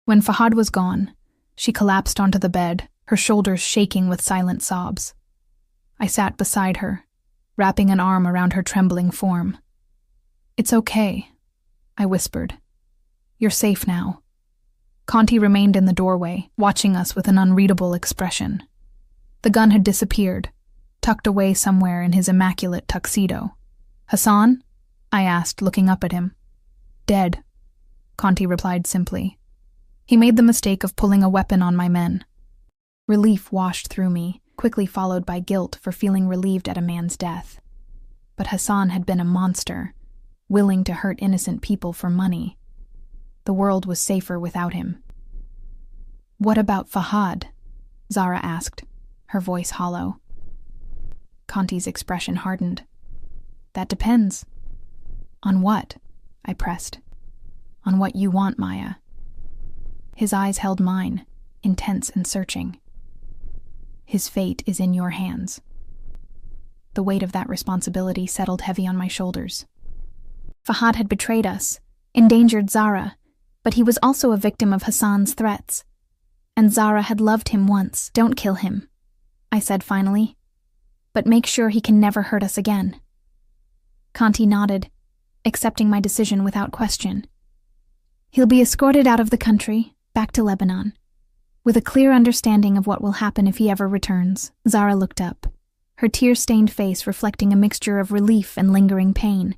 When Fahad was gone, she collapsed onto the bed, her shoulders shaking with silent sobs. I sat beside her, wrapping an arm around her trembling form. "It's okay," I whispered. "You're safe now." Conti remained in the doorway, watching us with an unreadable expression. The gun had disappeared, tucked away somewhere in his immaculate tuxedo. "Hassan?" I asked, looking up at him. "Dead," Conti replied simply. He made the mistake of pulling a weapon on my men. Relief washed through me, quickly followed by guilt for feeling relieved at a man's death. But Hassan had been a monster, willing to hurt innocent people for money. The world was safer without him. "What about Fahad?" Zara asked, her voice hollow. Conti's expression hardened. "That depends." "On what?" I pressed. "On what you want, Maya." His eyes held mine, intense and searching. "His fate is in your hands." The weight of that responsibility settled heavy on my shoulders. Fahad had betrayed us, endangered Zara, but he was also a victim of Hassan's threats. And Zara had loved him once. "Don't kill him," I said finally. "But make sure he can never hurt us again." Conti nodded, accepting my decision without question. "He'll be escorted out of the country, back to Lebanon, with a clear understanding of what will happen if he ever returns." Zara looked up, her tear-stained face reflecting a mixture of relief and lingering pain.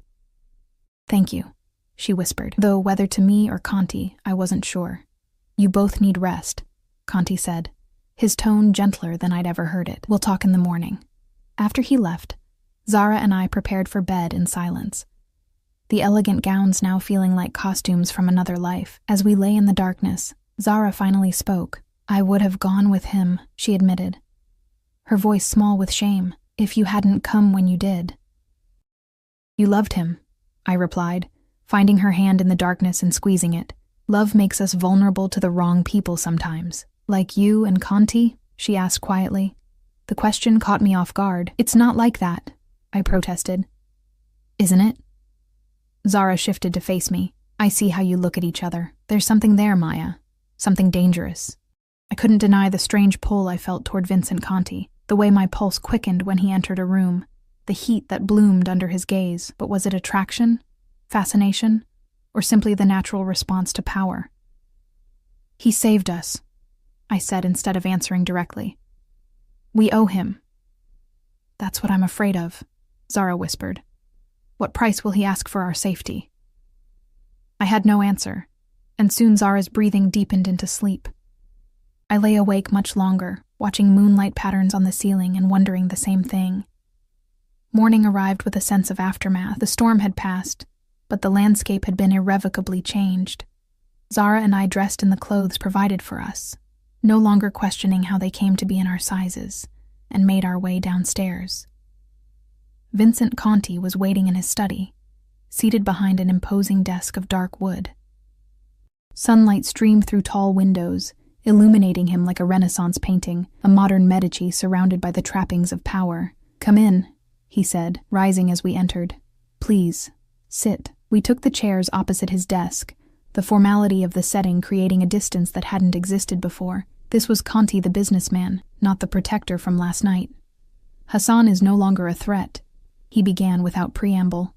"Thank you," she whispered, though whether to me or Conti, I wasn't sure. "You both need rest," Conti said, his tone gentler than I'd ever heard it. "We'll talk in the morning." After he left, Zara and I prepared for bed in silence, the elegant gowns now feeling like costumes from another life. As we lay in the darkness, Zara finally spoke. "I would have gone with him," she admitted, her voice small with shame, "if you hadn't come when you did." "You loved him," I replied, finding her hand in the darkness and squeezing it. "Love makes us vulnerable to the wrong people sometimes." "Like you and Conti?" she asked quietly. The question caught me off guard. "It's not like that," I protested. "Isn't it?" Zara shifted to face me. "I see how you look at each other. There's something there, Maya. Something dangerous." I couldn't deny the strange pull I felt toward Vincent Conti, the way my pulse quickened when he entered a room, the heat that bloomed under his gaze. But was it attraction, fascination, or simply the natural response to power? "He saved us," I said instead of answering directly. "We owe him." "That's what I'm afraid of," Zara whispered. "What price will he ask for our safety?" I had no answer, and soon Zara's breathing deepened into sleep. I lay awake much longer, watching moonlight patterns on the ceiling and wondering the same thing. Morning arrived with a sense of aftermath. The storm had passed, but the landscape had been irrevocably changed. Zara and I dressed in the clothes provided for us, no longer questioning how they came to be in our sizes, and made our way downstairs. Vincent Conti was waiting in his study, seated behind an imposing desk of dark wood. Sunlight streamed through tall windows, illuminating him like a Renaissance painting, a modern Medici surrounded by the trappings of power. "Come in," he said, rising as we entered. "Please, sit." We took the chairs opposite his desk, the formality of the setting creating a distance that hadn't existed before. This was Conti the businessman, not the protector from last night. "Hassan is no longer a threat," he began without preamble.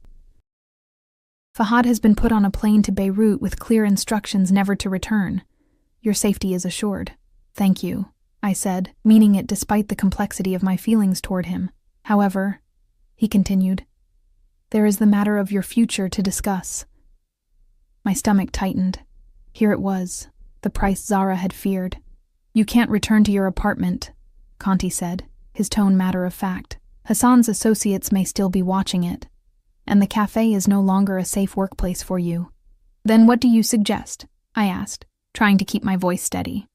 "Fahad has been put on a plane to Beirut with clear instructions never to return. Your safety is assured." "Thank you," I said, meaning it despite the complexity of my feelings toward him. "However," he continued, "there is the matter of your future to discuss." My stomach tightened. Here it was, the price Zara had feared. "You can't return to your apartment," Conti said, his tone matter of fact. Hassan's associates may still be watching it, and the cafe is no longer a safe workplace for you. Then what do you suggest? I asked, trying to keep my voice steady.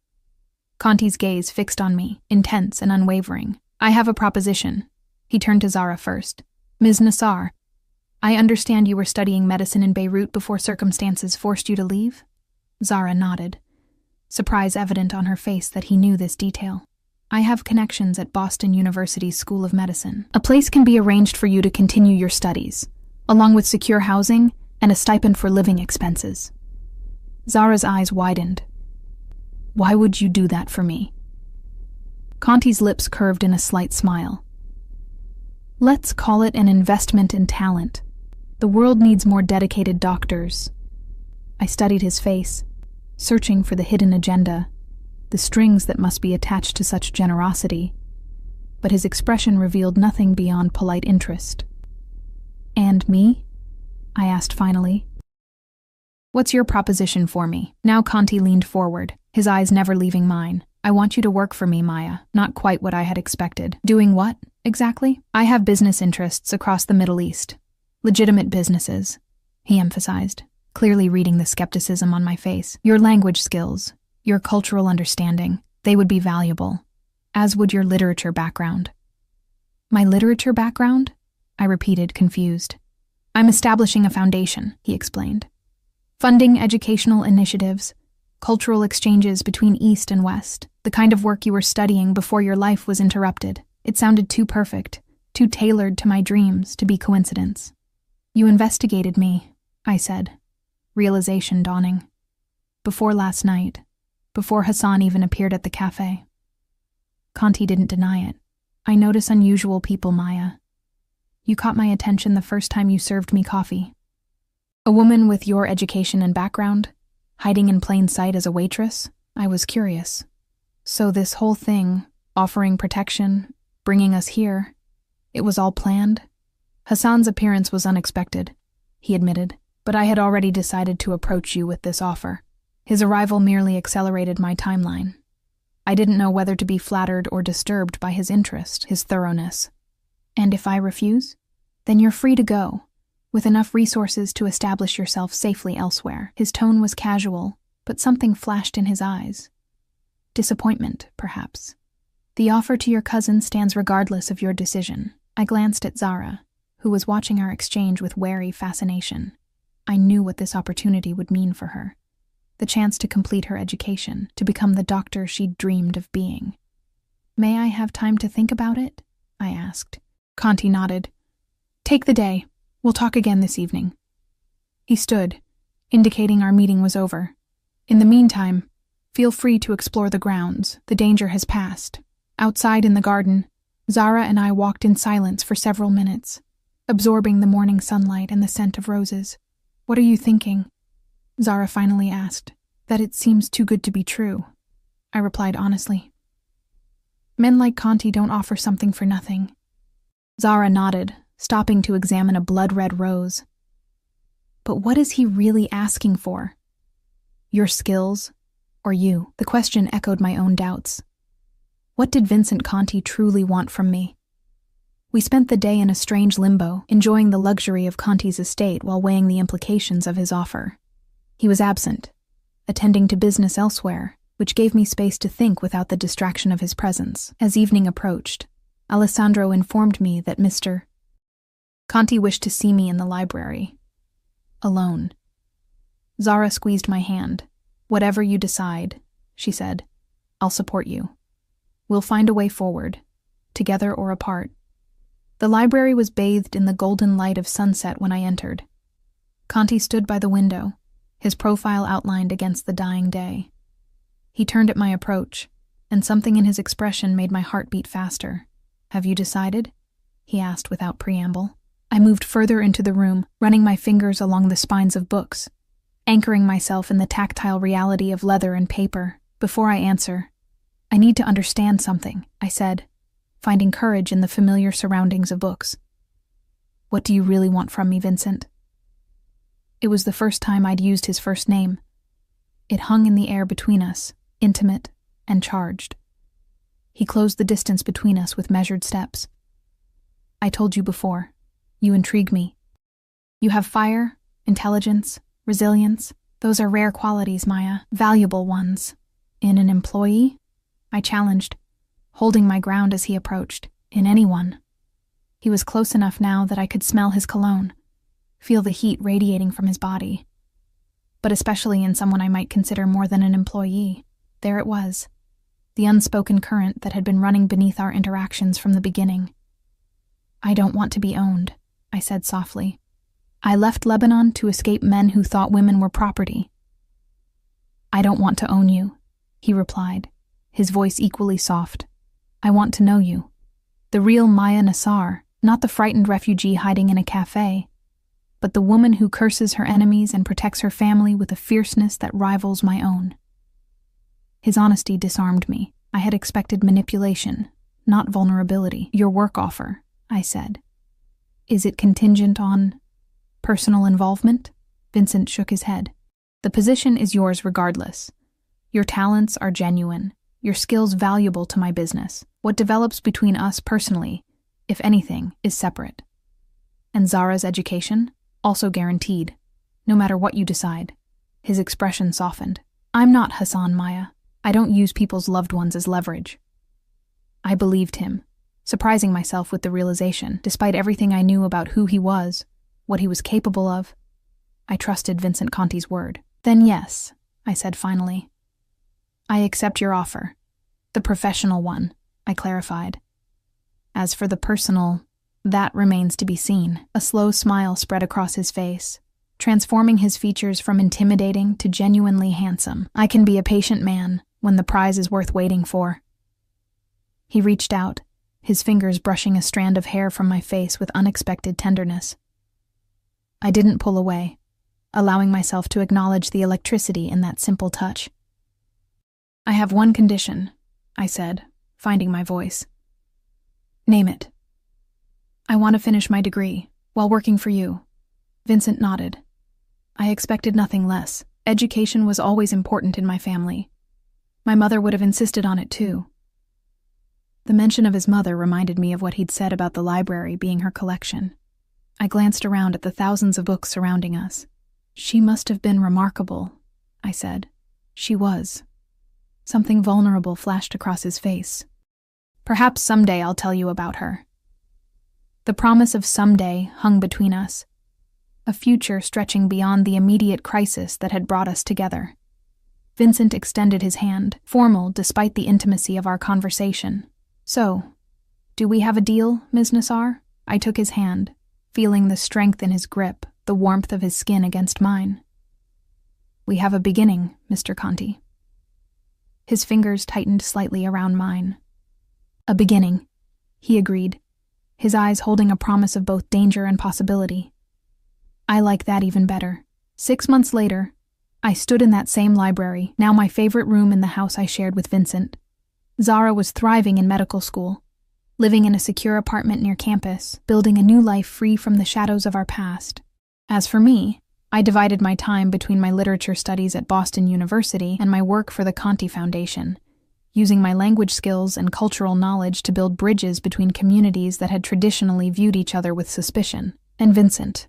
Conti's gaze fixed on me, intense and unwavering. I have a proposition. He turned to Zara first. Ms. Nassar, I understand you were studying medicine in Beirut before circumstances forced you to leave? Zara nodded, surprise evident on her face that he knew this detail. I have connections at Boston University's School of Medicine. A place can be arranged for you to continue your studies, along with secure housing and a stipend for living expenses. Zara's eyes widened. Why would you do that for me? Conti's lips curved in a slight smile. Let's call it an investment in talent. The world needs more dedicated doctors. I studied his face, searching for the hidden agenda, the strings that must be attached to such generosity, but his expression revealed nothing beyond polite interest. And me? I asked finally. What's your proposition for me? Now Conti leaned forward, his eyes never leaving mine. I want you to work for me, Maya. Not quite what I had expected. Doing what, exactly? I have business interests across the Middle East. Legitimate businesses, he emphasized, clearly reading the skepticism on my face. Your language skills, your cultural understanding, they would be valuable, as would your literature background. My literature background? I repeated, confused. I'm establishing a foundation, he explained. Funding educational initiatives, cultural exchanges between East and West, the kind of work you were studying before your life was interrupted. It sounded too perfect, too tailored to my dreams to be coincidence. You investigated me, I said, realization dawning. Before last night, before Hassan even appeared at the cafe. Conti didn't deny it. I notice unusual people, Maya. You caught my attention the first time you served me coffee. A woman with your education and background, hiding in plain sight as a waitress? I was curious. So this whole thing, offering protection, bringing us here, it was all planned? Hassan's appearance was unexpected, he admitted, but I had already decided to approach you with this offer. His arrival merely accelerated my timeline. I didn't know whether to be flattered or disturbed by his interest, his thoroughness. And if I refuse? Then you're free to go, with enough resources to establish yourself safely elsewhere. His tone was casual, but something flashed in his eyes. Disappointment, perhaps. The offer to your cousin stands regardless of your decision. I glanced at Zara, who was watching our exchange with wary fascination. I knew what this opportunity would mean for her. The chance to complete her education, to become the doctor she'd dreamed of being. May I have time to think about it? I asked. Conti nodded. Take the day. We'll talk again this evening. He stood, indicating our meeting was over. In the meantime, feel free to explore the grounds. The danger has passed. Outside in the garden, Zara and I walked in silence for several minutes, absorbing the morning sunlight and the scent of roses. What are you thinking? Zara finally asked. That it seems too good to be true, I replied honestly. Men like Conti don't offer something for nothing. Zara nodded, stopping to examine a blood-red rose. But what is he really asking for? Your skills, or you? The question echoed my own doubts. What did Vincent Conti truly want from me? We spent the day in a strange limbo, enjoying the luxury of Conti's estate while weighing the implications of his offer. He was absent, attending to business elsewhere, which gave me space to think without the distraction of his presence. As evening approached, Alessandro informed me that Mr. Conti wished to see me in the library. Alone. Zara squeezed my hand. Whatever you decide, she said, I'll support you. We'll find a way forward, together or apart. The library was bathed in the golden light of sunset when I entered. Conti stood by the window, his profile outlined against the dying day. He turned at my approach, and something in his expression made my heart beat faster. Have you decided? He asked without preamble. I moved further into the room, running my fingers along the spines of books, anchoring myself in the tactile reality of leather and paper. Before I answer, I need to understand something, I said, finding courage in the familiar surroundings of books. What do you really want from me, Vincent? It was the first time I'd used his first name. It hung in the air between us, intimate and charged. He closed the distance between us with measured steps. I told you before. You intrigue me. You have fire, intelligence, resilience. Those are rare qualities, Maya, valuable ones. In an employee? I challenged, holding my ground as he approached. In anyone. He was close enough now that I could smell his cologne, feel the heat radiating from his body. But especially in someone I might consider more than an employee. There it was, the unspoken current that had been running beneath our interactions from the beginning. I don't want to be owned, I said softly. I left Lebanon to escape men who thought women were property. I don't want to own you, he replied, his voice equally soft. I want to know you. The real Maya Nassar, not the frightened refugee hiding in a cafe, but the woman who curses her enemies and protects her family with a fierceness that rivals my own. His honesty disarmed me. I had expected manipulation, not vulnerability. Your work offer, I said. Is it contingent on personal involvement? Vincent shook his head. The position is yours regardless. Your talents are genuine, your skills valuable to my business. What develops between us personally, if anything, is separate. And Zara's education? Also guaranteed, no matter what you decide. His expression softened. I'm not Hassan, Maya. I don't use people's loved ones as leverage. I believed him, surprising myself with the realization, despite everything I knew about who he was, what he was capable of. I trusted Vincent Conti's word. Then yes, I said finally. I accept your offer. The professional one, I clarified. As for the personal, that remains to be seen. A slow smile spread across his face, transforming his features from intimidating to genuinely handsome. I can be a patient man when the prize is worth waiting for. He reached out, his fingers brushing a strand of hair from my face with unexpected tenderness. I didn't pull away, allowing myself to acknowledge the electricity in that simple touch. I have one condition, I said, finding my voice. Name it. I want to finish my degree, while working for you. Vincent nodded. I expected nothing less. Education was always important in my family. My mother would have insisted on it too. The mention of his mother reminded me of what he'd said about the library being her collection. I glanced around at the thousands of books surrounding us. She must have been remarkable, I said. She was. Something vulnerable flashed across his face. Perhaps someday I'll tell you about her. The promise of someday hung between us, a future stretching beyond the immediate crisis that had brought us together. Vincent extended his hand, formal despite the intimacy of our conversation. So, do we have a deal, Ms. Nassar? I took his hand, feeling the strength in his grip, the warmth of his skin against mine. We have a beginning, Mr. Conti. His fingers tightened slightly around mine. A beginning, he agreed, his eyes holding a promise of both danger and possibility. I like that even better. 6 months later, I stood in that same library, now my favorite room in the house I shared with Vincent. Zara was thriving in medical school, living in a secure apartment near campus, building a new life free from the shadows of our past. As for me, I divided my time between my literature studies at Boston University and my work for the Conti Foundation, using my language skills and cultural knowledge to build bridges between communities that had traditionally viewed each other with suspicion. And Vincent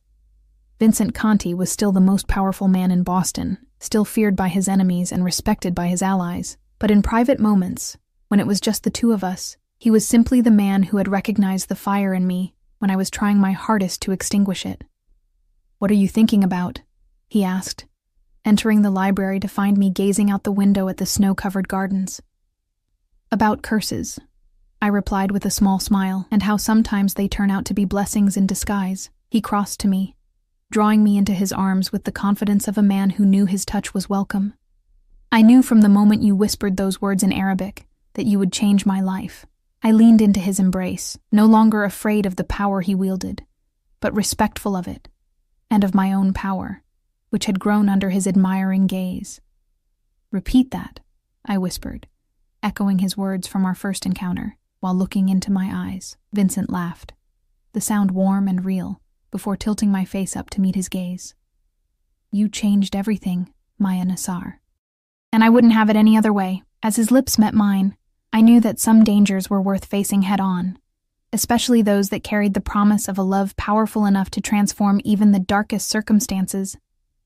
Conti was still the most powerful man in Boston, still feared by his enemies and respected by his allies. But in private moments, when it was just the two of us, he was simply the man who had recognized the fire in me when I was trying my hardest to extinguish it. What are you thinking about? He asked, entering the library to find me gazing out the window at the snow-covered gardens. About curses, I replied with a small smile, and how sometimes they turn out to be blessings in disguise. He crossed to me, drawing me into his arms with the confidence of a man who knew his touch was welcome. I knew from the moment you whispered those words in Arabic that you would change my life. I leaned into his embrace, no longer afraid of the power he wielded, but respectful of it, and of my own power, which had grown under his admiring gaze. Repeat that, I whispered, echoing his words from our first encounter, while looking into my eyes. Vincent laughed, the sound warm and real, before tilting my face up to meet his gaze. You changed everything, Maya Nassar. And I wouldn't have it any other way. As his lips met mine, I knew that some dangers were worth facing head-on, especially those that carried the promise of a love powerful enough to transform even the darkest circumstances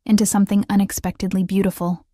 into something unexpectedly beautiful.